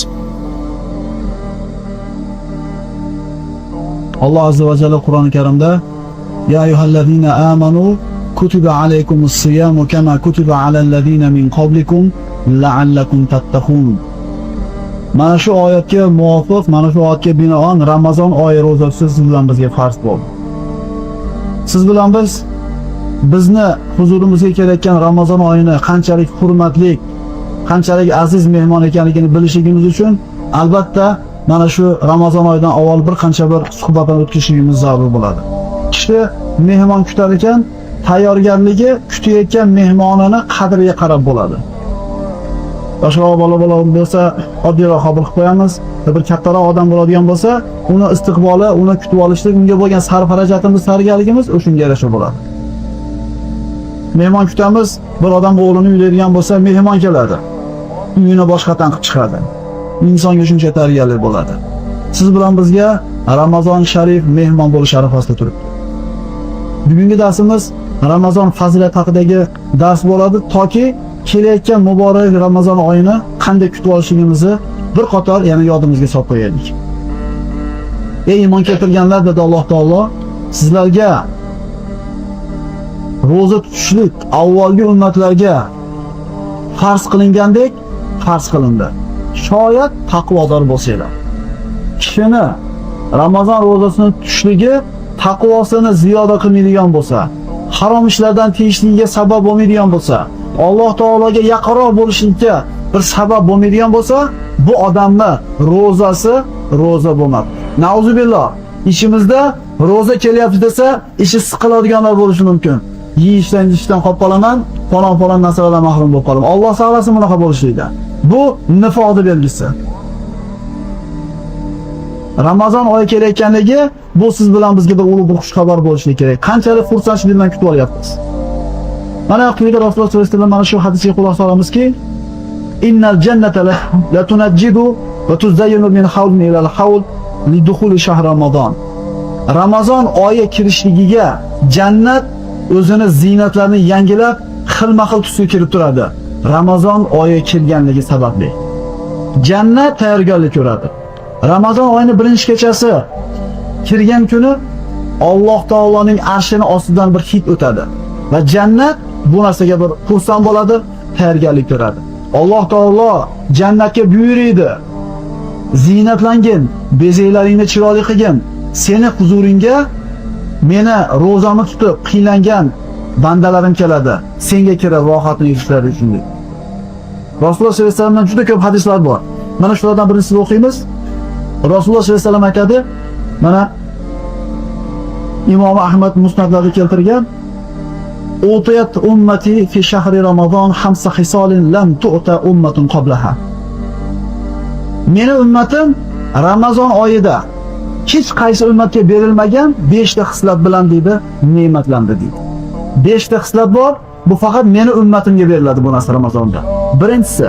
Alloh azza va jalla Qur'oni Karimda ya ayyuhallazina amanu kutiba alaykumus siyamu kama kutiba alal ladina min qablikum la'allakum tattaqun. Mana shu oyatga muvofiq, mana shu oyatga binoan Ramazon oyi ro'zasi siz bilan bizga farz bo'ldi. Siz bilan bizni huzurimizga kelayotgan Ramazon oyini qanchalik hurmatli, qanchalik aziz mehmon ekanligini bilishimiz uchun albatta mana shu Ramazon oyidan avval bir qancha bir suhbatdan o'tkazishimiz zarur bo'ladi. Kishi mehmon kutar ekan, tayyorgarligi kutayotgan mehmonini qadriga qarab bo'ladi. Boshqa bola bo'lsa, oddiyroq qabul qilib qo'yamiz. Bir kattaroq odam bo'ladigan bo'lsa, uni istiqboli, uni kutib olishlik, unga bo'lgan sarf-xarajatimiz, tayyorgarligimiz o'shunga yarasha bo'ladi. Mehmon kutamiz, bir odam o'g'lini uylaydigan bo'lsa, mehmon keladi. Uyini boshqatdan qilib chiqadi. Insonga shuncha tayyorgarlik bo'ladi. Siz bilan bizga Ramazon sharif mehmon bo'lish arafasida turibdi. Bugungi darsimiz Ramazon fazilat haqidagi dars bo'ladi, toki kelayotgan muborak Ramazon oyini qanday kutib olishimizni bir qator yana yodimizga solib qo'yaylik. Ey iymon keltirganlar dedi Alloh taolo, sizlarga roza tutishlik avvalgi ummatlarga farz qilingandek farz qilindi. Shoyat taqvodor bo'lsanglar. Kishini Ramazon rozasini tutishligi taqvosini ziyoda qilmaydigan bo'lsa, harom ishlardan tiyishligiga sabab bo'lmaydigan bo'lsa, Alloh taologa yaqinroq bo'lishlikka bir sabab bo'lmaydigan bo'lsa, bu odamning rozasi roza bo'lmadi. Nauzubillah. Ishimizda roza kelyapti desa, ishi siqiladiganlar bo'lishi mumkin. Yeyishdan qolib qolaman, falon narsalardan mahrum bo'lib qolaman. Alloh saqlasin bunaqa bo'lishlikdan. Bu nifoqning belgisi. Ramazon oyi kelayotganligi bu siz bilan bizga bir ulug' xushxabar bo'lishi kerak. Qanchalik xursandchilik bilan kutib olyapmiz. Mana quyida Rasululloh sollallohu alayhi vasallam mana shu hadisga quloq solamizki, innal jannata la tunajjidu va tuzayyinu min hawlin ila al-hawl li dukhuli shahr Ramazon. Ramazon oyi kirishligiga jannat o'zini ziynatlarini yangilab, xilma-xil tusga kirib turadi. Ramazon oyi kelganligi sababli. Jannat tayyorgarlik ko'radi. Ramazon oyining birinchi kechasi kirgan kuni Alloh taoloning arshini ostidan bir hid o'tadi va jannat bu narsaga bir xursand bo'ladi, tayyorgarlik ko'radi. Alloh taolo jannatga buyuradi: "Ziynatlangin, bezaylaringni chiroyli qilgin. Seni huzuringga meni ro'zamni tutib qiynlangan bandalarim keladi. Senga kirib rohatni yutishlari uchun." Rasululloh sollallohu alayhi vasallamdan juda ko'p hadislar bor. Mana shulardan birisini o'qiymiz. Rasululloh sollallohu alayhi vasallam aytadi, mana Imom Ahmad musnadlarida keltirgan: "Utiyat ummati fi shahri Ramazon khamsa hisolin lam tu'ta ummatun qablaha." Meni ummatim Ramazon oyida hech qaysi ummatga berilmagan 5 ta xislat bilan deydi, ne'matlandi deydi. 5 ta xislat bor, bu faqat meni ummatimga beriladi bu narsa Ramazonda. Birinchisi,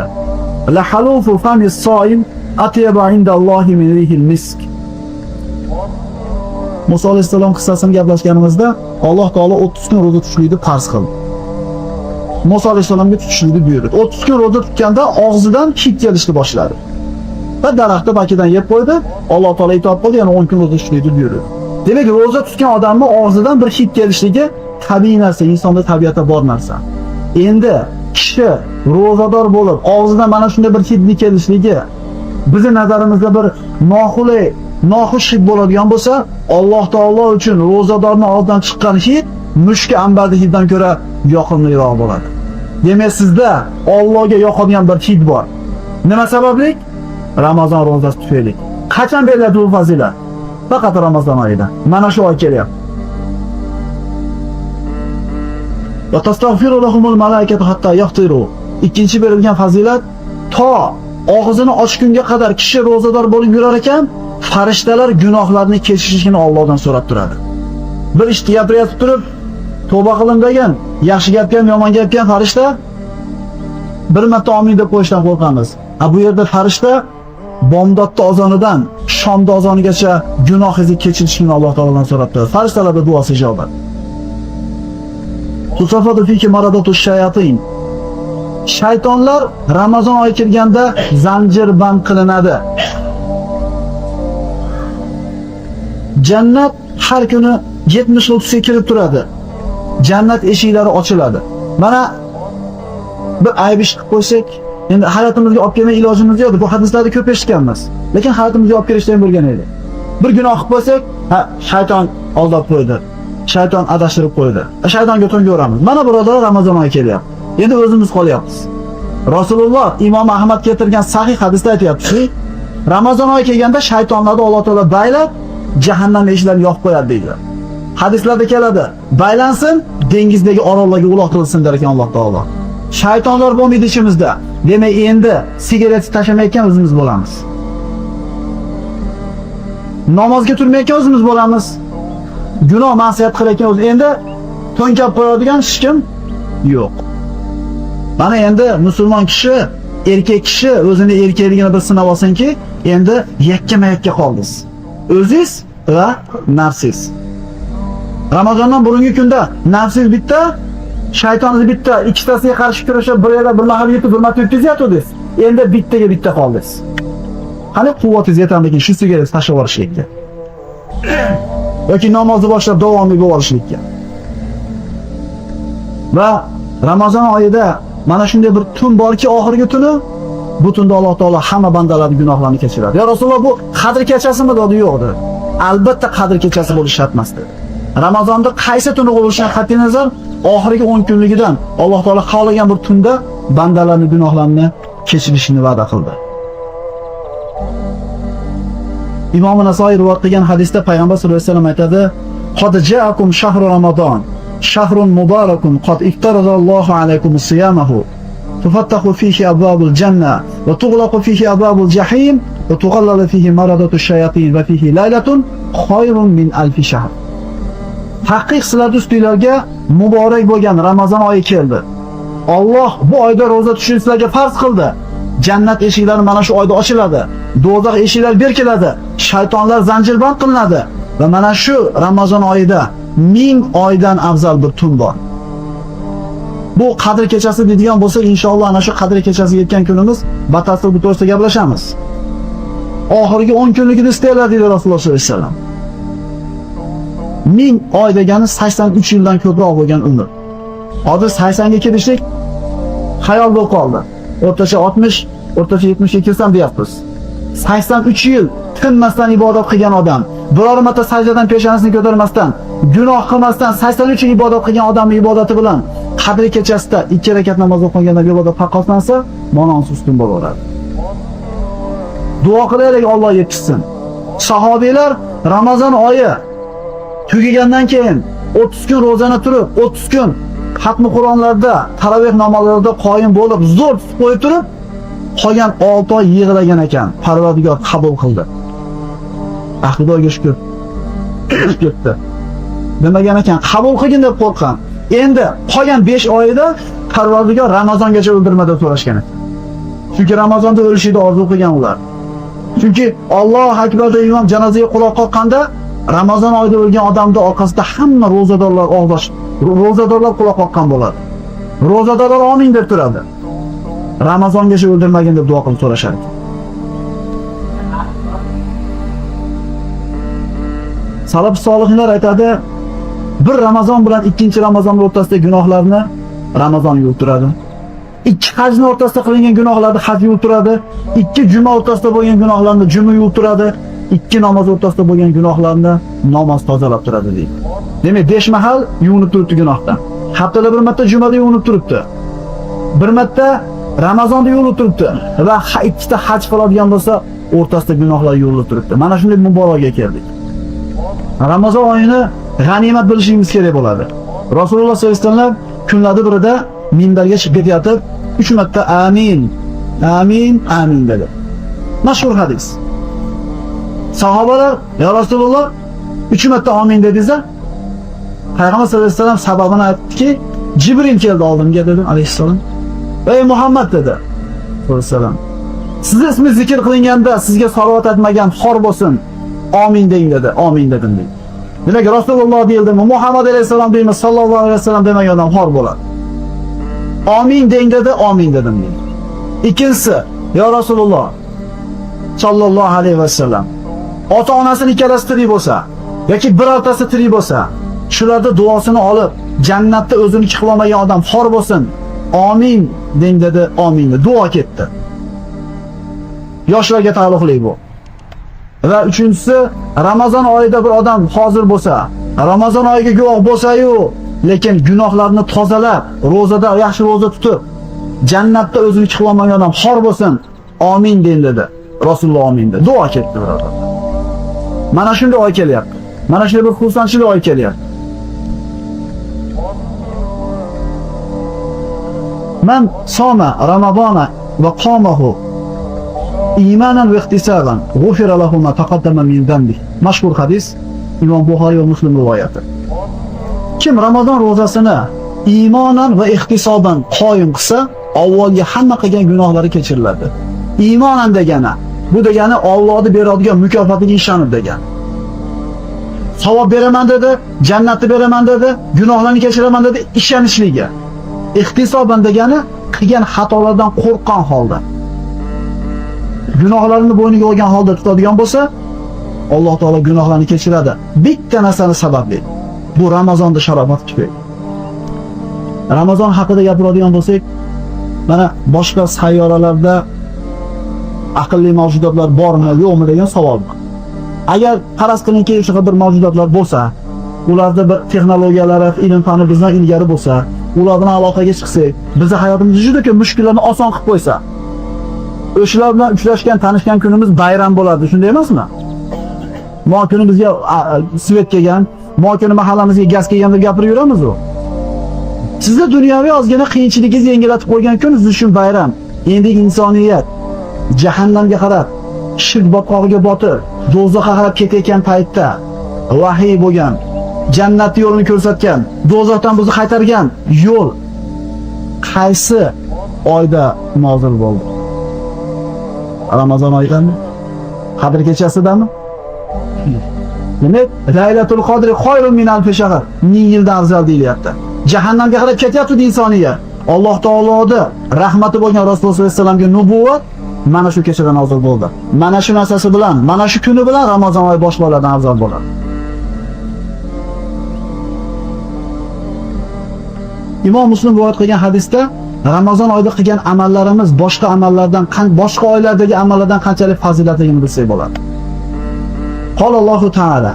la halufu famis soim atyaba indallohi min rihil misk. Musa alayhissalom qissasini gaplashganimizda Alloh taolo 30 kun roza tutishlikni farz qildi. Musa alayhissalomga tutishlikni buyurdi. 30 kun roza tutganda og'zidan hid kelishni boshladi. Va daraxtni bakidan yeb qo'ydi. Alloh taolo itoat qildi, yana 10 kun roza tutishlikni buyurdi. Demak, roza tutgan odamning og'zidan bir hid kelishligi tabiiy narsa, insonda tabiatda bor narsa. Endi kishi ro'zador bo'lib, og'zidan mana shunday bir hidni kelishligi bizning nazarimizda bir noqulay, noxush hid bo'ladigan bo'lsa, Alloh taolo uchun ro'zadorning og'zidan chiqqan hid mushk ambarli hiddan ko'ra yoqimliroq bo'ladi. Demak, sizda Allohga yoqadigan bir hid bor. Nima sababli? Ramazon ro'zasi tufayli. Qachon beriladi bu fazilat? Faqat Ramazon oyida. Mana shu oy kelyapti. Va tastagfiru lahumul malaikatu hatta yaftiru. Ikkinchi berilgan fazilat, to og'zini ochgunga qadar kishi ro'zador bo'lib yurar ekan, farishtalar gunohlarini kechirishini Allohdan so'rab turadi. Bir ish gapirib turib, tavba qilin degan, yaxshi gapga ham, yomon gapga ham farishta bir marta amin deb qo'yishdan qo'rqamiz. Bu yerda farishta bomdodda ozonidan shomda ozonigacha gunohingizni kechirishini Alloh taolodan so'rab turadi. Farishtalarning duosi ijobat. Tusafatu fiki maradatu shayatin. Shaytonlar Ramazon oyi kirganda zanjir band qilinadi. Jannat har kuni 70 ga kirib turadi. Jannat eshiklari ochiladi. Mana bir ayb ish qilib qo'ysak, endi hayotimizga olib kelmay ilojimiz yo'q. Bu hadislarda ko'p eshitganmiz. Lekin hayotimizga olib kelishdan bo'lgan edi. Bir gunoh qilib qo'ysak, shayton aldab qo'ydi. Shayton adashtirib qo'ydi. Shaytonga to'ngaveramiz. Mana birodarlar, Ramazon oyi kelyapti. Endi o'zimiz qolyapmiz. Rasululloh Imom Ahmad keltirgan sahih hadisda aytayapti, Ramazon oyi kelganda shaytonlarni Alloh taolo baylab, jahannam eshiklarini yopib qo'yadi deydi. Hadislarda keladi, baylansin, dengizdagi orollarga uloqtirilsin der ekan Alloh taolo. Shaytonlar bo'lmaydi ichimizda. Demak, endi sigaret tashamayotgan o'zimiz bo'lamiz. Namozga turmayotgan o'zimiz bo'lamiz. Gunoh ma'siyat qilayotgan o'zi endi to'nkab qo'yadigan hech kim yo'q. Mana endi musulmon kishi, erkak kishi o'zini erkakligini bir sinab olsinki, endi yakkama-yakka qoldingiz. O'zingiz va nafsingiz. Ramazondan burungi kunda nafsingiz bitta, shaytoningiz bitta, ikkitasiga qarshi kurashib, bir yerda bir mahal yetib, bir marta o'tkazyapsiz. Endi bittaga bitta qoldingiz. Qani quvvatingiz yetamlikin shu sigaret tashlab yuborishlikka. Yoki namozni boshlab davomli bo'lib olishlikka. Va Ramazon oyida mana shunday bir tun borki, oxirgi tuni, bu tunda Alloh taolo hamma bandalarning gunohlarini kechiradi. Ya Rasululloh, bu Qadr kechasimi dedi? Yo'qdi. Albatta Qadr kechasi bo'lishi shart emas dedi. Ramazonda qaysi tuni bo'lishidan qat'iy nazar, oxirgi 10 kunligidan Alloh taolo xohlagan bir tunda bandalarning gunohlarini kechirishini va'da qildi. Imom Nasoiy rivoyat qilgan hadisda payg'ambar sollallohu alayhi vasallam aytadi: "Qad ja'akum shahru Ramazon, shahrun mubarakun qad iftaradallohu alaykum siyamahu. Tufattahu fihi abwabul janna va tughlaqu fihi abwabul jahim va tughallalu fihi maradatush shayatin va fihi laylatun khayrun min alfi shahr." Haqiqiy sizlar ustinglarga muborak bo'lgan Ramazon oyi keldi. Alloh bu oyda roza tutishni sizlarga farz qildi. Jannat eshiklari mana shu oyda ochiladi. Do'zax eshiklari berkiladi. Shaytonlar zanjirband qilinadi va mana shu Ramazon oyida 1000 oydan afzal bir tun bor. Bu Qadr kechasi deydigan bo'lsak, inshaalloh ana shu Qadr kechasiga yetgan kunimiz batafsil bu to'g'risida gaplashamiz. Oxirgi 10 kunligini istaylar dedi Rasululloh sollallohu alayhi vasallam. 1000 oy degani 83 yildan ko'proq bo'lgan umr. Hozir 80 ga kelishlik xayol bo'lib qoldi. O'rtacha 60, o'rtacha 70 ga kelsam deyapmiz. 83 yil tinmasdan ibodat qilgan odam, biror marta sajdadan peshonasini ko'tarmasdan, gunoh qilmasdan 83 yil ibodat qilgan odamning ibodati bilan Qadr kechasida 2 rakat namoz o'qigandan ibodat taqqoslansa, mononsiz ustun bo'laveradi. Duo qilaylik Alloh yetkazsin. Sahobiylar Ramazon oyi tugagandan keyin 30 kun ro'zani turib, 30 kun xatmi Qur'onlarda, taravih namozlarida qoyim bo'lib, zo'r tutib qo'yib turib, qolgan 6 oy yig'lagan ekan. Parvardigor qabul qildi. Xudoga shukr. Ketdi. Demagan ekan, qabul qilgin deb qo'rqqan. Endi qolgan 5 oyida Parvardigor Ramazongacha o'ldirma deb so'rashgan ekan. Chunki Ramazonda o'lishni orzu qilgan ular. Chunki Alloh akbar deb imom janozaga quloq qoqqanda Ramazon oyida o'lgan odamning orqasida hamma ro'zadorlar og'zash, ro'zadorlar quloq qoqqan bo'ladi. Ro'zadorlar amin deb turadi. Ramazongacha o'ldirmagin deb duo qilib so'rashar ekan. Salaf solihlar aytadi, bir Ramazon bilan ikkinchi Ramazon o'rtasida gunohlarni Ramazon yuvib turadi. Ikki hajning o'rtasida qilingan gunohlarni haj yuvib turadi. Ikki juma o'rtasida bo'lgan gunohlarni juma yuvib turadi. Ikki namoz o'rtasida bo'lgan gunohlarni namoz tozalab turadi deydi. Demak, 5 mahal yuvinib turibdi gunohdan. Haftada bir marta jumada yuvinib turibdi. Bir marta Ramazonda yuvinib turibdi va ikkita haj qiladigan bo'lsa, o'rtasida gunohlar yuvilib turibdi. Mana shunday muborakga keldik. Ramazon oyini g'animat bilishimiz kerak bo'ladi. Rasululloh sollallohu alayhi vasallam kunlarda birida minbarga chiqib ketayotib 3 marta amin, amin, amin dedi. Mashhur hadis. Sahobalar, "Ya Rasululloh, 3 marta amin dedingiz-a?" Payg'ambar sollallohu alayhi vasallam sababini aytdiki, Jibril keldi oldimga dedi alayhissalom. "Ey Muhammad" dedi. Sollallohu "Siz ismi zikr qilinganda sizga salovat aytmagan xor bo'lsin. Amin deng" dedi. Amin dedim dedi. Demak, Rasululloh deyildimi, Muhammad alayhisalom deymiz, sallallohu alayhi vasallam demagan odam xor bo'ladi. Amin deng dedi, amin dedim dedi. Ikkinchisi, "Ya Rasululloh sallallohu alayhi vasallam, ota-onasini ikkalasi tirik bo'lsa yoki birortasi tirik bo'lsa, shularda duosini olib, jannatda o'zini chiqolmagan odam xor bo'lsin. Amin deng dedi, amin dedi. Duo ketdi. Yoshlarga taalluqli bu. Va uchinchisi, Ramazon oyida bir odam hozir bo'lsa, Ramazon oyiga guvoh bo'lsa-yu, lekin gunohlarni tozalab, ro'zada yaxshi ro'za tutib, jannatda o'zini chiqolmagan odam xor bo'lsin. Amin deng dedi. Rasululloh amin dedi. Duo ketdi birodar. Mana shunday oy kelyapti. Mana shunday bir xursandchilik oy kelyapti. Man soma Ramazona va qamahu imanan va ihtisaban g'ufira lahu ma taqaddama min zambi. Mashhur hadis, Imom Buxoriy va Muslim rivoyati. Kim Ramazon ro'zasini iymonan va ihtisoban qoyim qilsa, avvalgi hamma qilgan gunohlari kechiriladi. Iymonan degani, bu degani Allohning beradigan mukofotiga ishonib degani. Savob beraman dedi, jannatni beraman dedi, gunohlarni kechiraman dedi, ishonchligi. Ihtisoban degani qilgan xatolardan qo'rqqan holda. Gunohlarini bo'yniga olgan holda tutadigan bo'lsa, Alloh taolo gunohlarni kechiradi. Bitta narsani sababli. Bu Ramazonda sharofat tufayli. Ramazon haqida gapiradigan bo'lsak, mana boshqa sayyoralarda aqlli mavjudotlar bormi, yo'qmi degan savol. Agar faraz qilingki, o'sha bir mavjudotlar bo'lsa, ularda bir texnologiyalari, ilm-fani bizdan ilgari bo'lsa, ular bilan aloqaga chiqsak, bizning hayotimizni juda ko'p mushkullarni oson qilib qo'ysa, o'shalar bilan uchrashgan, tanishgan kunimiz bayram bo'ladi, shunday emasmi? mo kuni bizga svet kelgan, mo kuni mahallamizga gaz kelgan deb gapirib yuramiz u. Sizni dunyoviy ozgina qiyinchiligingizni yengillatib qo'ygan kun siz uchun bayram. Endi insoniyat jahannamga qarab, shirk botqog'iga botib, do'zaxga qarab ketayotgan paytda vahiy bo'lgan, jannat yo'lini ko'rsatgan, do'zaxdan bizni qaytargan yo'l qaysi oyda nozil bo'ldi? Ramazon oyidami? Qadr kechasidami? Demak, Laylatul Qadr xoyrun min alf shahr. 1000 yildan afzal deyilyapti. Jahannamga qarab ketyapti insoniyat. Alloh taoloda rahmati bo'lgan Rasululloh sollallohu alayhi vasallamga nubuvat mana shu kechada nozil bo'ldi. Mana shu narsasi bilan, mana shu kuni bilan Ramazon oyi boshqalardan afzal bo'ladi. Imom Muslim rivoyat qilgan hadisda Ramazon oyida qilgan amallarimiz boshqa amallardan, boshqa oylardagi amallardan qanchalik fazilatligini bilsak bo'ladi. Qolollohu taala: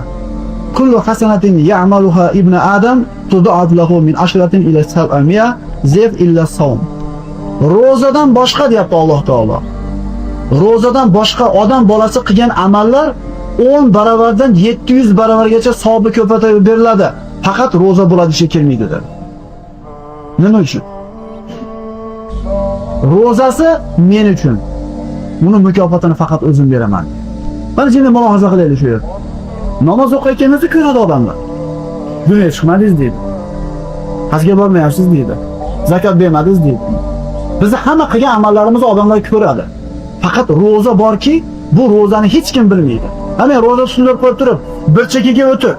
"Kullu hasanatin ya'maluha ibnu Adam tud'af lahu min ashratin ila 700 zif illa sawm." Ro'zadan boshqa deyapti Alloh taolo. Ro'zadan boshqa odam bolasi qilgan amallar 10 baravardan 700 baravargacha savobi ko'paytirib beriladi. Faqat ro'za bo'ladi ishga kelmaydi dedi. Nima uchun? Ro'zasi men uchun. Buni mukofotini faqat o'zim beraman. Mana shuni mulohaza qilaylik shu yerda. Namoz o'qiyotganingizda ko'radi odamlar. Dunyo chiqmadingiz deydi. Hajga bormayapsiz deydi. Zakot bermadingiz deydi. Bizni hamma qilgan amallarimizni odamlar ko'radi. Faqat ro'za borki, bu ro'zani hech kim bilmaydi. Ana ro'za tutilib qo'yib turib, bir chekkaga o'tib,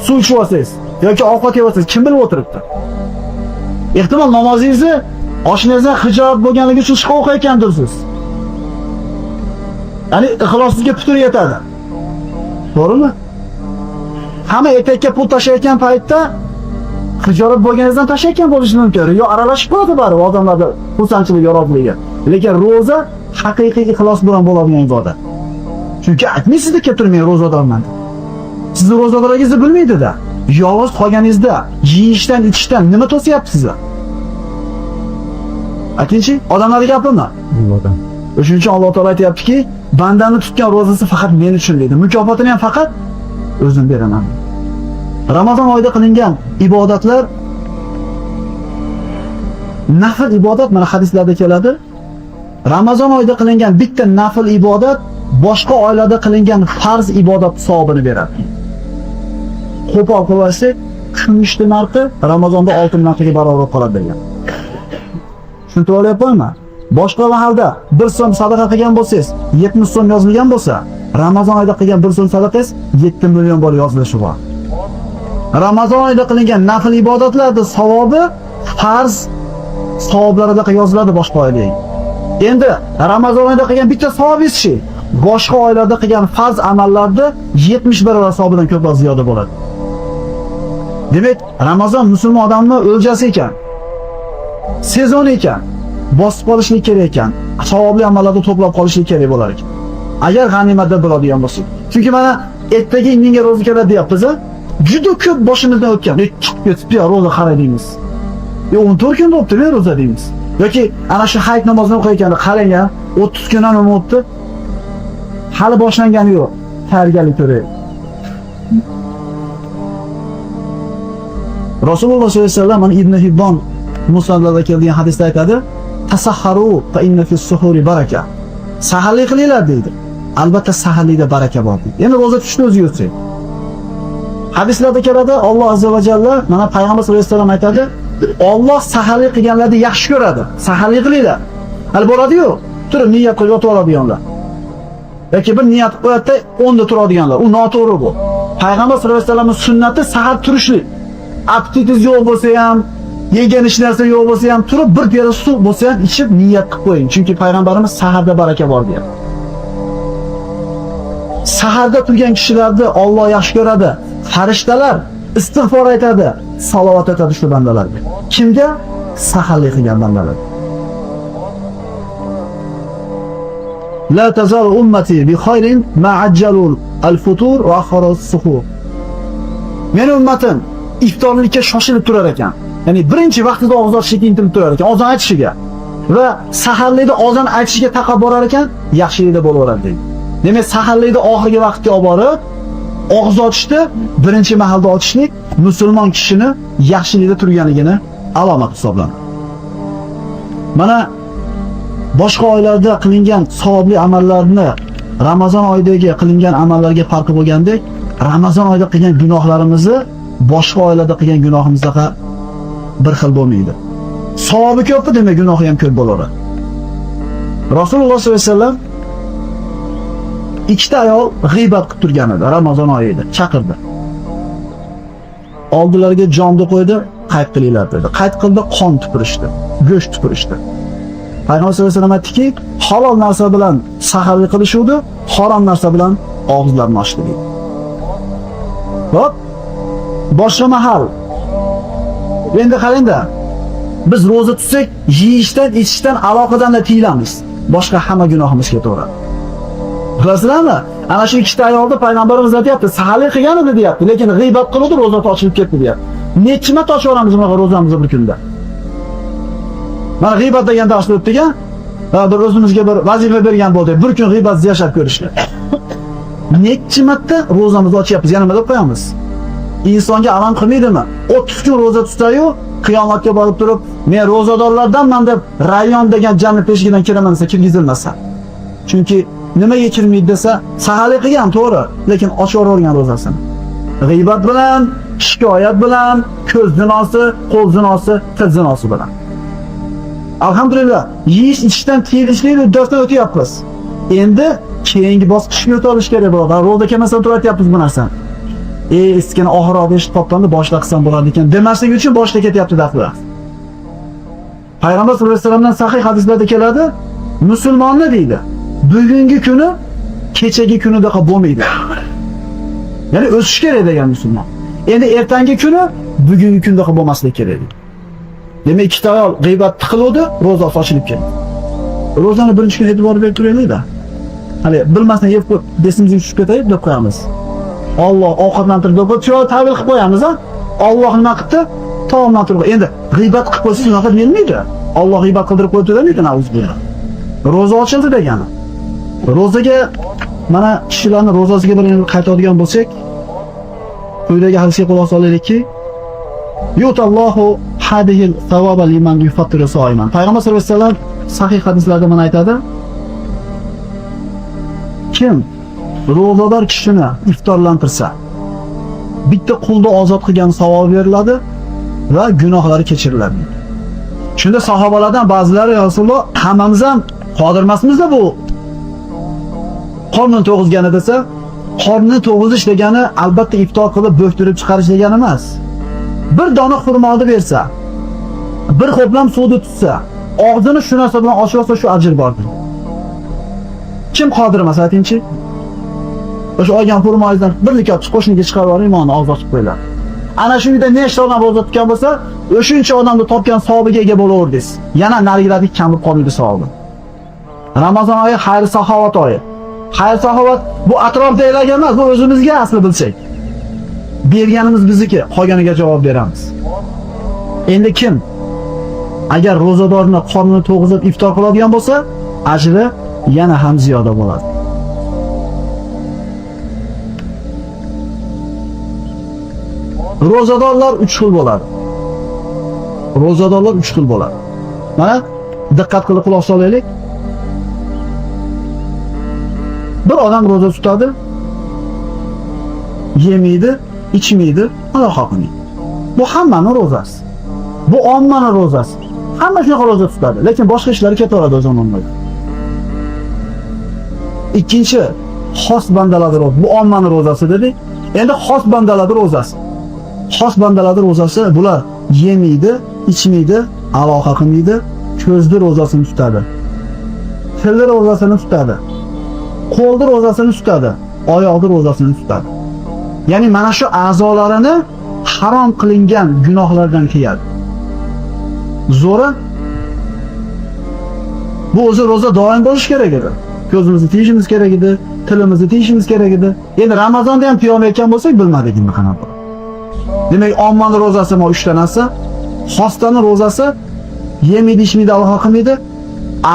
suv ichib olsangiz yoki ovqat yeb olsangiz kim bilib o'tiribdi? Ehtimol namozingizni oshnangizdan hijolat bo'lganligi uchun shqa o'qiyotgandirsiz. Ya'ni ixlosingizga putur yetadi. To'g'rimi? Hamma etakka pul tashlayotgan paytda hijolat bo'lganingizdan tashlayotgan bo'lishi mumkin. Yo aralashib qoladi bari odamlarda xursandchilik yorug'ligiga. Lekin ro'za haqiqiy ixlos bilan bo'ladigan ibodat. Chunki aytmaysizda keltirmang ro'zadorman. Sizni ro'zadorligingizni bilmaydi-da. Yolg'iz qolganingizda yeyishdan, ichishdan nima to'sayapti sizni? Aytingchi, odamlarga gapirma. O'shuning uchun Alloh taolo aytayaptiki, bandani tutgan ro'zasi faqat men uchun deydi. Mukofotini ham faqat o'zim beraman. Ramazon oyida qilingan ibodatlar nafl ibodat mana hadislarda keladi. Ramazon oyida qilingan bitta nafl ibodat boshqa oylarda qilingan farz ibodat savobini beradi. Qo'pol qilsak, kumushni narxi Ramazonda oltin narxiga barobar qoladi degan. Tushuntirib olyapmanmi? Boshqa mahalda 1 so'm sadaqa qilgan bo'lsangiz, 70 so'm yozilgan bo'lsa, Ramazon oyida qilgan 1 so'm sadaqangiz 7 million bo'lib yozilishi bor. Ramazon oyida qilingan nafl ibodatlarda savobi farz savoblarida yoziladi boshqa oyda. Endi Ramazon oyida qilgan bitta savobingiz-chi, boshqa oylarda qilgan farz amallarda 70 barobar savobidan ko'proq ziyoda bo'ladi. Demak, Ramazon musulmon odamning o'ljasi ekan. Sezon ekan. Bosib qolishlik kerak ekan. Savobli amallarni to'plab qolishlik kerak bo'lar ekan. Agar g'animatda bo'ladigan bo'lsa. Chunki mana ertaga indinga ro'za keladi deyapmiz. Juda ko'p boshimizdan o'tgan. Chiqib ketib, ro'za qaraymiz. 14 kun bo'libdi, men ro'za deymiz. Yoki ana shu hayit namozini o'qiyotganda qarang, 30 kundan nima o'tdi? Hali boshlangani yo'q. Tayyorgarlik ko'raylik. Rasululloh sollallohu alayhi vasallam Ibn Hibbon musnadlarda kelgan hadisda aytadi: "Tasahharu fa inna fis suhuri baraka." Saharlik qilinglar deydi. Albatta saharlikda baraka bor deydi. Endi ro'za tutishni o'zi yo'qsa. Hadislarda keladi, Alloh azza va jalla mana payg'ambar sollallohu alayhi vasallam aytadi, Alloh saharlik qilganlarni yaxshi ko'radi. Saharlik qilinglar. Hal bo'ladi-yu, turib niyat qilib yotib oladiganlar. Yoki bir niyat qo'yatda 10 da turadiganlar. U noto'g'ri bu. Payg'ambar sollallohu alayhi vasallamning sunnati sahar turishlik. Apetitingiz yo'q bo'lsa ham, yegan ish narsa yo'q bo'lsa ham turib bir piyola suv bo'lsa ham ichib niyat qilib qo'ying. Chunki payg'ambarimiz saharda baraka bor deyapti. Saharda turgan kishilarni Alloh yaxshi ko'radi. Farishtalar istig'for aytadi, salovat aytadi shu bandalarga. Kimga? Saharlik qilgan bandalar. La tazalu ummati bi khayrin ma ajjalu al-futur va akharu as-suhur. Men ummatim iftorlikka shoshilib turar ekan. Ya'ni birinchi vaqtida og'iz ochishga intilib turar ekan, ozon aytishiga va saharlikda ozon aytishiga taqab borar ekan, yaxshilikda bo'laveradi deydi. Demak, saharlikda oxirgi vaqtga olib borib, og'iz ochishda birinchi mahalda ochishlik musulmon kishini yaxshilikda turganligini alomat hisoblanadi. Mana boshqa oylarda qilingan savobli amallarni Ramazon oyidagi qilingan amallarga farqi bo'lgandek, Ramazon oyida qilgan gunohlarimizni boshqa oylarda qilgan gunohimizga bir xil bo'lmaydi. Savobi ko'pmi, demak gunohi ham ko'p bo'laveradi. Rasululloh sollallohu alayhi vasallam ikkita ayol g'iybat qilib turgan edi Ramazon oyida, chaqirdi. Oldilariga jonni qo'ydi, qayt qilinglar dedi. Qayt qildi, qon tupurishdi, go'sht tupurishdi. Payg'ambar sollallohu alayhi vasallam aytdiki, halol narsa bilan saharlik qilishuvdi, harom narsa bilan og'izlarini ochdi dedi. Hop, boshqa mahal. Endi qarangda, biz roza tutsak, yeyishdan, ichishdan aloqadan da tiyilamiz. Boshqa hamma gunohimiz ketaveradi. Bilasizlarmi? Ana shu ikkita ayolda payg'ambarimiz aytayapti, saharlik qilgan edi deyapti, lekin g'iybat qildi, roza ochilib ketdi deyapti. Necha marta ochaveramiz mana rozamizni bir kunda? Mana g'iybat degan darsda o'tdik-a? Bir o'zimizga bir vazifa bergan bo'ldik. Bir kun g'iybatsiz yashab ko'rishni. Necha marta rozamizni ochyapmiz, yana nima deb qo'yamiz? Insonga alam qilmaydimi? 30 kun roza tutayu, qiyomatga borib turib, men rozadorlardanman deb Rayyon degan jannat eshigidan kiraman desa kirgizilmasa. Chunki nimaga kirmaydi desa, saharlik qilgan to'g'ri, lekin ochavergan rozasini. G'iybat bilan, shikoyat bilan, ko'z zinosi, qo'l zinosi, til zinosi bilan. Alhamdulillah, yeyish ichishdan tiyilishlikni darsdan o'tyapmiz. Endi keyingi bosqichga o'tish kerak bo'ladi. Roza kelmasa o'tiryapmiz bu narsani. Eskini oxiroqda eshitib qolganda boshla qilsam bo'ladi ekan demaslik uchun boshla ketyapti darslar. Payg'ambar sollallohu alayhi vasallamdan sahih hadislarda keladi, musulmonni deydi, bugungi kuni kechagi kunidaqa bo'lmaydi. Ya'ni o'sish kerak degan musulmon. Endi ertangi kuni bugungi kundaqa bo'lmasligi kerak. Demak, ikkita ayol g'iybat qiluvdi, roza ochilib ketdi. Rozani birinchi kun e'tibor berib turaylik-da. Hali bilmasdan yeb qo'yib, besimizga tushib ketaylik deb qo'yamiz. Alloh ovqatlantirib deb chiroy tavil qilib qo'yamiz, ha? Alloh nima qildi? Taomlantirib. Endi g'iybat qilib qo'ysa unaqa bermaydi. Alloh g'iybat qildirib qo'ydi demaydi, navzbillah. Roza ochildi degani. Rozaga mana kishilarning rozasiga bir qaytadigan bo'lsak, quyidagi hadisga quloq solaylikki, yutallohu hadihil savoba liman yufattiru soiman. Payg'ambar sollallohu alayhi vasallam sahih hadislarda mana aytadi. Kim ro'zador kishini iftorlantirsa, bitta qulni ozod qilgan savob beriladi va gunohlari kechiriladi. Shunda sahobalardan ba'zilari ya Rasululloh, hammamiz ham qodir emasmiz-da bu qorni to'g'izgani desa, qorni to'g'izish degani albatta iftor qilib bo'ktirib chiqarish degani emas. Bir dona xurmoni bersa, bir ho'plam suvni tutsa, og'zini shu narsa bilan ochib olsa shu ajr bordir. Kim qodir emas aytingchi? O'sha olgan xurmoyizdan bir likop qo'shniga chiqarib yuboring, mana og'iz ochib qo'yiladi. Ana shu yerda nechta odam roza tutgan bo'lsa, o'shuncha odamni topgan savobiga ega bo'laverdingiz. Yana narigilarga kam bo'lib qolmaydi savobi. Ramazon oyi xayr saxovat oyi. Xayr saxovat bu atrofdagilarga emas, bu o'zimizga asli bilsak. Berganimiz bizniki, qolganiga javob beramiz. Endi kim agar ro'zadorni qornini to'g'izib iftor qiladigan bo'lsa, ajri yana ham ziyoda bo'ladi. Ro'zadorlar 3 xil bo'ladi. Ro'zadorlar 3 xil bo'ladi. Mana diqqat qilib quloq solaylik. Bir odam ro'za tutadi, yemaydi, ichmaydi, aloqa qilmaydi. Bu hammaning ro'zasi. Bu ommaning ro'zasi. Hamma shunaqa ro'za tutadi, lekin boshqa ishlari ketaveradi o'z o'rnida. Ikkinchi, xos bandalarning ro'zasi. Bu ommaning ro'zasi dedik. Endi xos bandalarning ro'zasi. Xos bandalarning ro'zasi bular yemaydi, ichmaydi, aloqa qilmaydi, ko'zni ro'zasini tutadi. Tilni ro'zasini tutadi. Qo'lni ro'zasini tutadi, oyoqni ro'zasini tutadi. Ya'ni mana shu a'zolarini harom qilingan gunohlardan tiyadi. Zo'ra bu o'zi ro'za doim bo'lish kerak edi. Ko'zimizni tiyishimiz kerak edi, tilimizni tiyishimiz kerak edi. Endi Ramazonda ham tiyomayotgan bo'lsak, bilmadik nima qanaqa. Demak, ommaning ro'zasi mo 3 ta narsa, xosdaning ro'zasi yemaydi, ichmaydi, aloqa qilmaydi,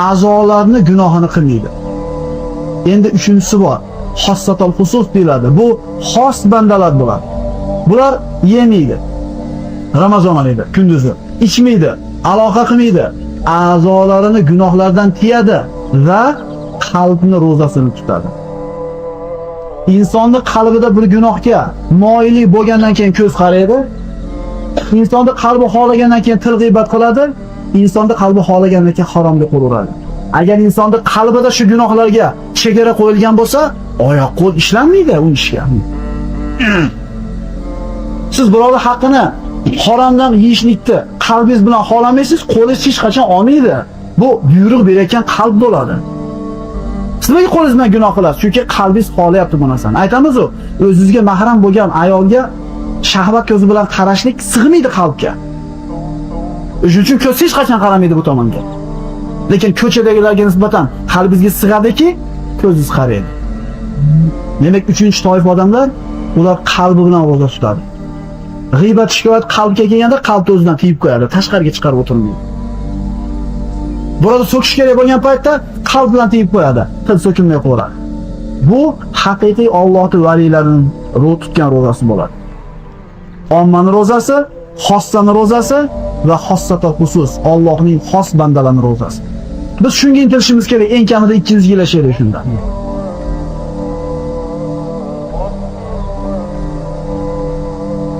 a'zolarni gunohini qilmaydi. Endi uchinchisi bor. xossatul xusus deyiladi. Bu xos bandalar bo'ladi. Bular yemaydi. Ramazon oyida kunduzi ichmaydi, aloqa qilmaydi, a'zolarini gunohlardan tiyadi va qalbni ro'zasini tutadi. Insonning qalbida bir gunohga moyillik bo'lgandan keyin ko'z qaraydi. Insonning qalbi xolagandan keyin til g'iybat qiladi. Insonning qalbi xolagandan keyin haromga qo'l uradi. Agar insonning qalbida shu gunohlarga chegara qo'yilgan bo'lsa, oyoq qo'l ishlanmaydi u ishga. Siz birovning haqqini haromdan yeyishlikni qalbingiz bilan xohlamaysiz, qo'lingiz hech qachon olmaydi. Bu buyruq berayotgan qalb bo'ladi. Siz nega qo'lingiz bilan gunoh qilasiz? Chunki qalbingiz xohlayapti bu narsani. Aytamiz-ku, o'zingizga mahram bo'lgan ayolga shahvat ko'zi bilan qarashlik sig'maydi qalbga. Shuning uchun ko'z hech qachon qaramaydi bu tomonga. Lekin ko'chadagilarga nisbatan qalbingizga sig'adiki, ko'zingiz qaraydi. Demak, 3-toifa odamlar ular qalbi bilan ro'za tutadi. G'iybat shikoyat qalbga kelganda qalbni o'zidan tiyib qo'yadi, tashqariga chiqarib o'tirmaydi. Birovni so'kish kerak bo'lgan paytda qalb bilan tiyib qo'yadi, til so'kilmay qo'yadi. Bu haqiqiy Allohning valiylarining ro'za tutgan ro'zasi bo'ladi. Ommaning ro'zasi, xossaning ro'zasi va xossatul xusus, Allohning xos bandalarining ro'zasi. Biz shunga intilishimiz kerak, eng kamida 200 yil yashaylik shunda.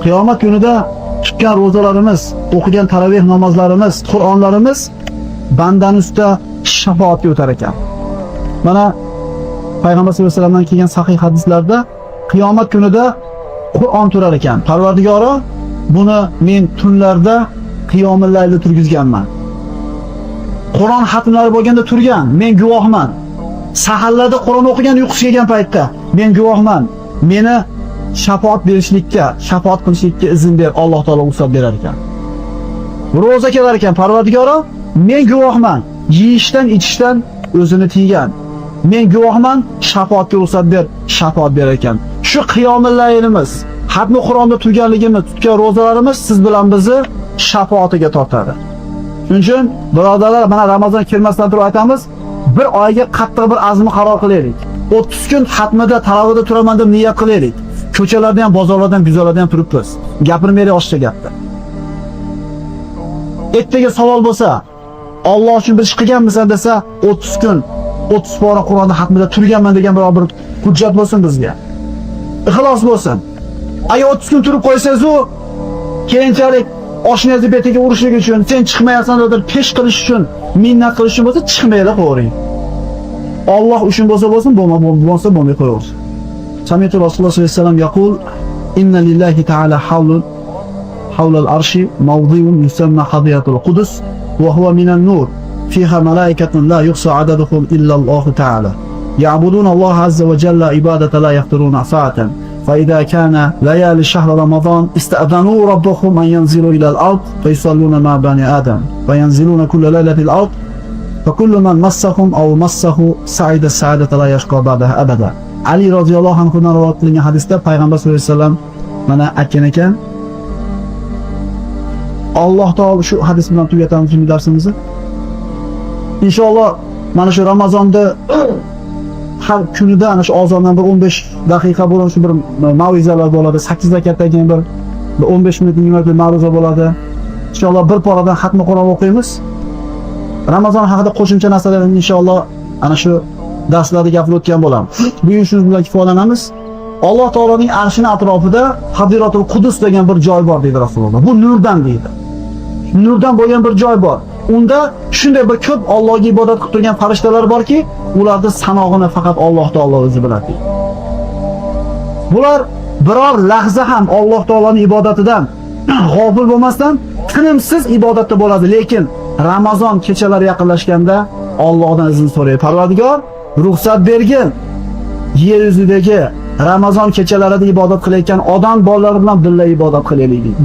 Qiyomat kunida tutgan ro'zalarimiz, o'qigan taravih namozlarimiz, Qur'onlarimiz bandaning ustida shafoatga o'tar ekan. Mana Payg'ambar sollallohu alayhi vasallamdan kelgan sahih hadislarda qiyomat kunida Qur'on turar ekan. Parvardigori, buni men tunlarda qiyomul layli turgizganman. Qur'on xatmlari bo'lganda turgan, men guvohman. Saharlarda Qur'on o'qigan uyqusi kelgan paytda men guvohman. Meni shafaat berishlikka, shafaat qilishlikka izn ber, Alloh taolo ruxsat berar ekan. Ro'za kelar ekan, Parvardigoro, men guvohman. Yeyishdan, ichishdan o'zini tiygan. Men guvohman, shafaatga ruxsat ber, shafaat berar ekan. Shu qiyomul laylimiz, xatmi Qur'onda turganligimiz, tutgan ro'zalarimiz siz bilan bizni shafaatiga tortadi. Shuning uchun birodarlar, mana Ramazon kelmasdan turib aytamiz, bir oyga qattiq bir azmi qaror qilaylik. 30 kun xatmida, tarovihda turaman deb niyat qilaylik. Ko'chalarda ham, bozorlarda ham, guzarlarda ham turibmiz. Gapirmaylik oshcha gapda. Ertaga savol bo'lsa, Alloh uchun bir ish qilganmisan desa, 30 kun, 30 pora Qur'onda xatmida turganman degan bir hujjat bo'lsin bizga. Ixlos bo'lsin. Agar 30 kun turib qo'ysangiz, u keyinchalik oshnangizni betiga urishlik uchun, sen chiqmayapsan deb pesh qilish uchun, minnat qilish uchun bo'lsa, chiqmaylar qo'ying. Alloh uchun bo'lsa bo'lsin, bo'lmasa bo'lmay qo'yaversin. Sami'tu Rasululloh sollallohu alayhi vasallam yaqul: "Inna lillahi ta'ala hawla al-arshi mawdi'un yusamma hadiyatul qudus wa huwa minan nur fiha malaikatun la yuhsa 'adaduhum illa Allah ta'ala ya'buduna Allah azza wa jalla ibadatan la yaqdiruna sa'atan fa idha kana layali shahr Ramadan ista'danu rabbahum an yanzilu ila al-ard fa yusalluna ma bani adam wa yanziluna kulla laylatil ard fa kullu man massahum aw massahu sa'ida sa'adata la yashqa ba'daha abada." Ali roziyallohu anhudan rivoyat qilingan hadisda Payg'ambar sollallohu alayhi vasallam mana aytgan ekan. Alloh taolo shu hadis bilan tugatamiz bugun darsimizni. Inshaalloh mana shu Ramazonda har kunida ana shu ozondan bir 15 daqiqa bo'lgan shu bir mav'izalar bo'ladi. 8 rakatdan keyin bir 15 minut 20 minutlik ma'ruza bo'ladi. Inshaalloh bir paradan xatmi Qur'on o'qiymiz. Ramazon haqida qo'shimcha narsalarni inshaalloh ana shu darslarda gapirib o'tgan bo'lamiz. Bugun shu bilan kifoyalanamiz. Alloh taoloning arshining atrofida Hadiratul Qudus degan bir joy bor deydi Rasululloh. Bu nurdan deydi. Nurdan bo'lgan bir joy bor. Unda shunday bir ko'p Allohga ibodat qilib turgan farishtalar borki, ularning sanog'ini faqat Alloh taolo o'zi biladi. Bular biror lahza ham Alloh taoloning ibodatidan g'ofil bo'lmasdan tinimsiz ibodatda bo'ladi, lekin Ramazon kechalari yaqinlashganda Allohdan izn so'raydi. Parvardigor, ruxsat bergin. Yer yuzidagi Ramazon kechalarida ibodat qilayotgan odam bolalari bilan birga ibodat qilaylik deydi.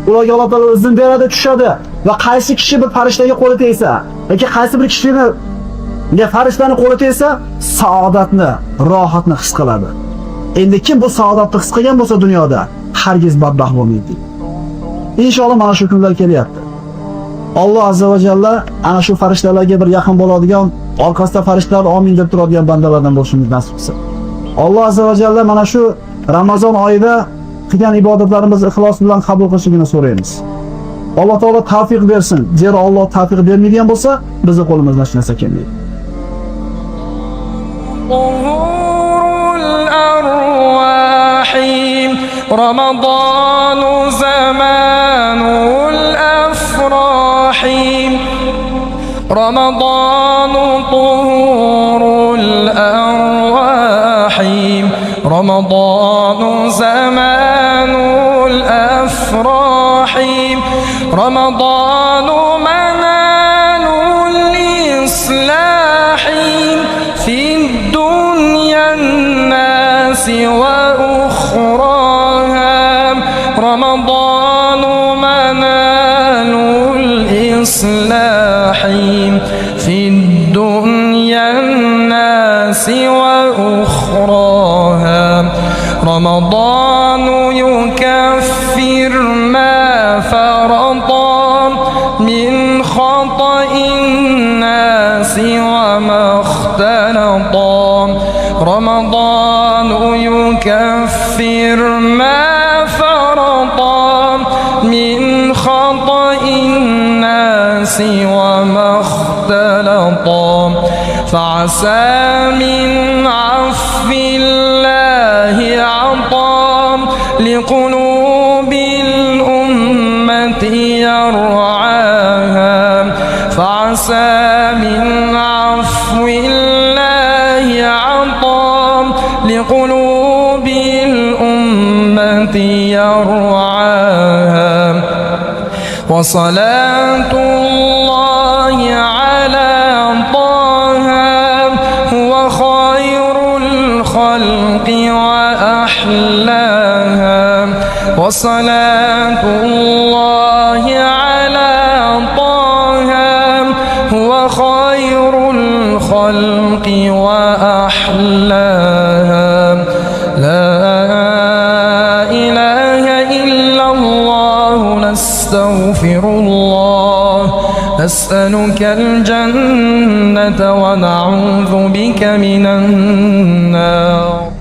Ularga Alloh taolo izn beradi, tushadi va qaysi kishi bir farishtaga qo'li tegsa yoki qaysi bir kishiga farishtani qo'li tegsa, saodatni, rohatni his qiladi. Endi kim bu saodatni his qilgan bo'lsa dunyoda, hargiz badbaxt bo'lmaydi. Inshaalloh mana shu kunlar kelyapti. Alloh azza va jalla ana shu farishtalarga bir yaqin bo'ladigan orqasida farishtalar amin deb turadigan bandalardan bo'lishimiz nasib qilsin. Alloh azza va jalla mana shu Ramazon oyida qilgan ibodatlarimizni ixlos bilan qabul qilishini so'raymiz. Alloh taolo tavfiq bersin. Zero Alloh tavfiq bermaydigan bo'lsa, bizning qo'limizdan hech narsa kelmaydi. رمضان زمان الأفراح رمضان طهور الأرواح رمضان زمان الأفراح رمضان منال الإصلاح في الدنيا الناس وأخراها رمضان منال الإصلاح في الدنيا الناس وأخراها رمضان يكفر ما فرطا من خطأ الناس وما اختلطا رمضان يكفر ما فرطا من خطأ الناس وما اختلطا فعسى من عفو الله عطا لقلوب الأمة يرعاها فعسى من عفو الله عطا لقلوب الأمة يرعاها وصلاة الله على طه هو خير الخلق وأحلاها وصلاة الله على طه هو خير الخلق وأحلاها لا إله إلا الله نستغفر الله نسألك الجنة ونعوذ بك من النار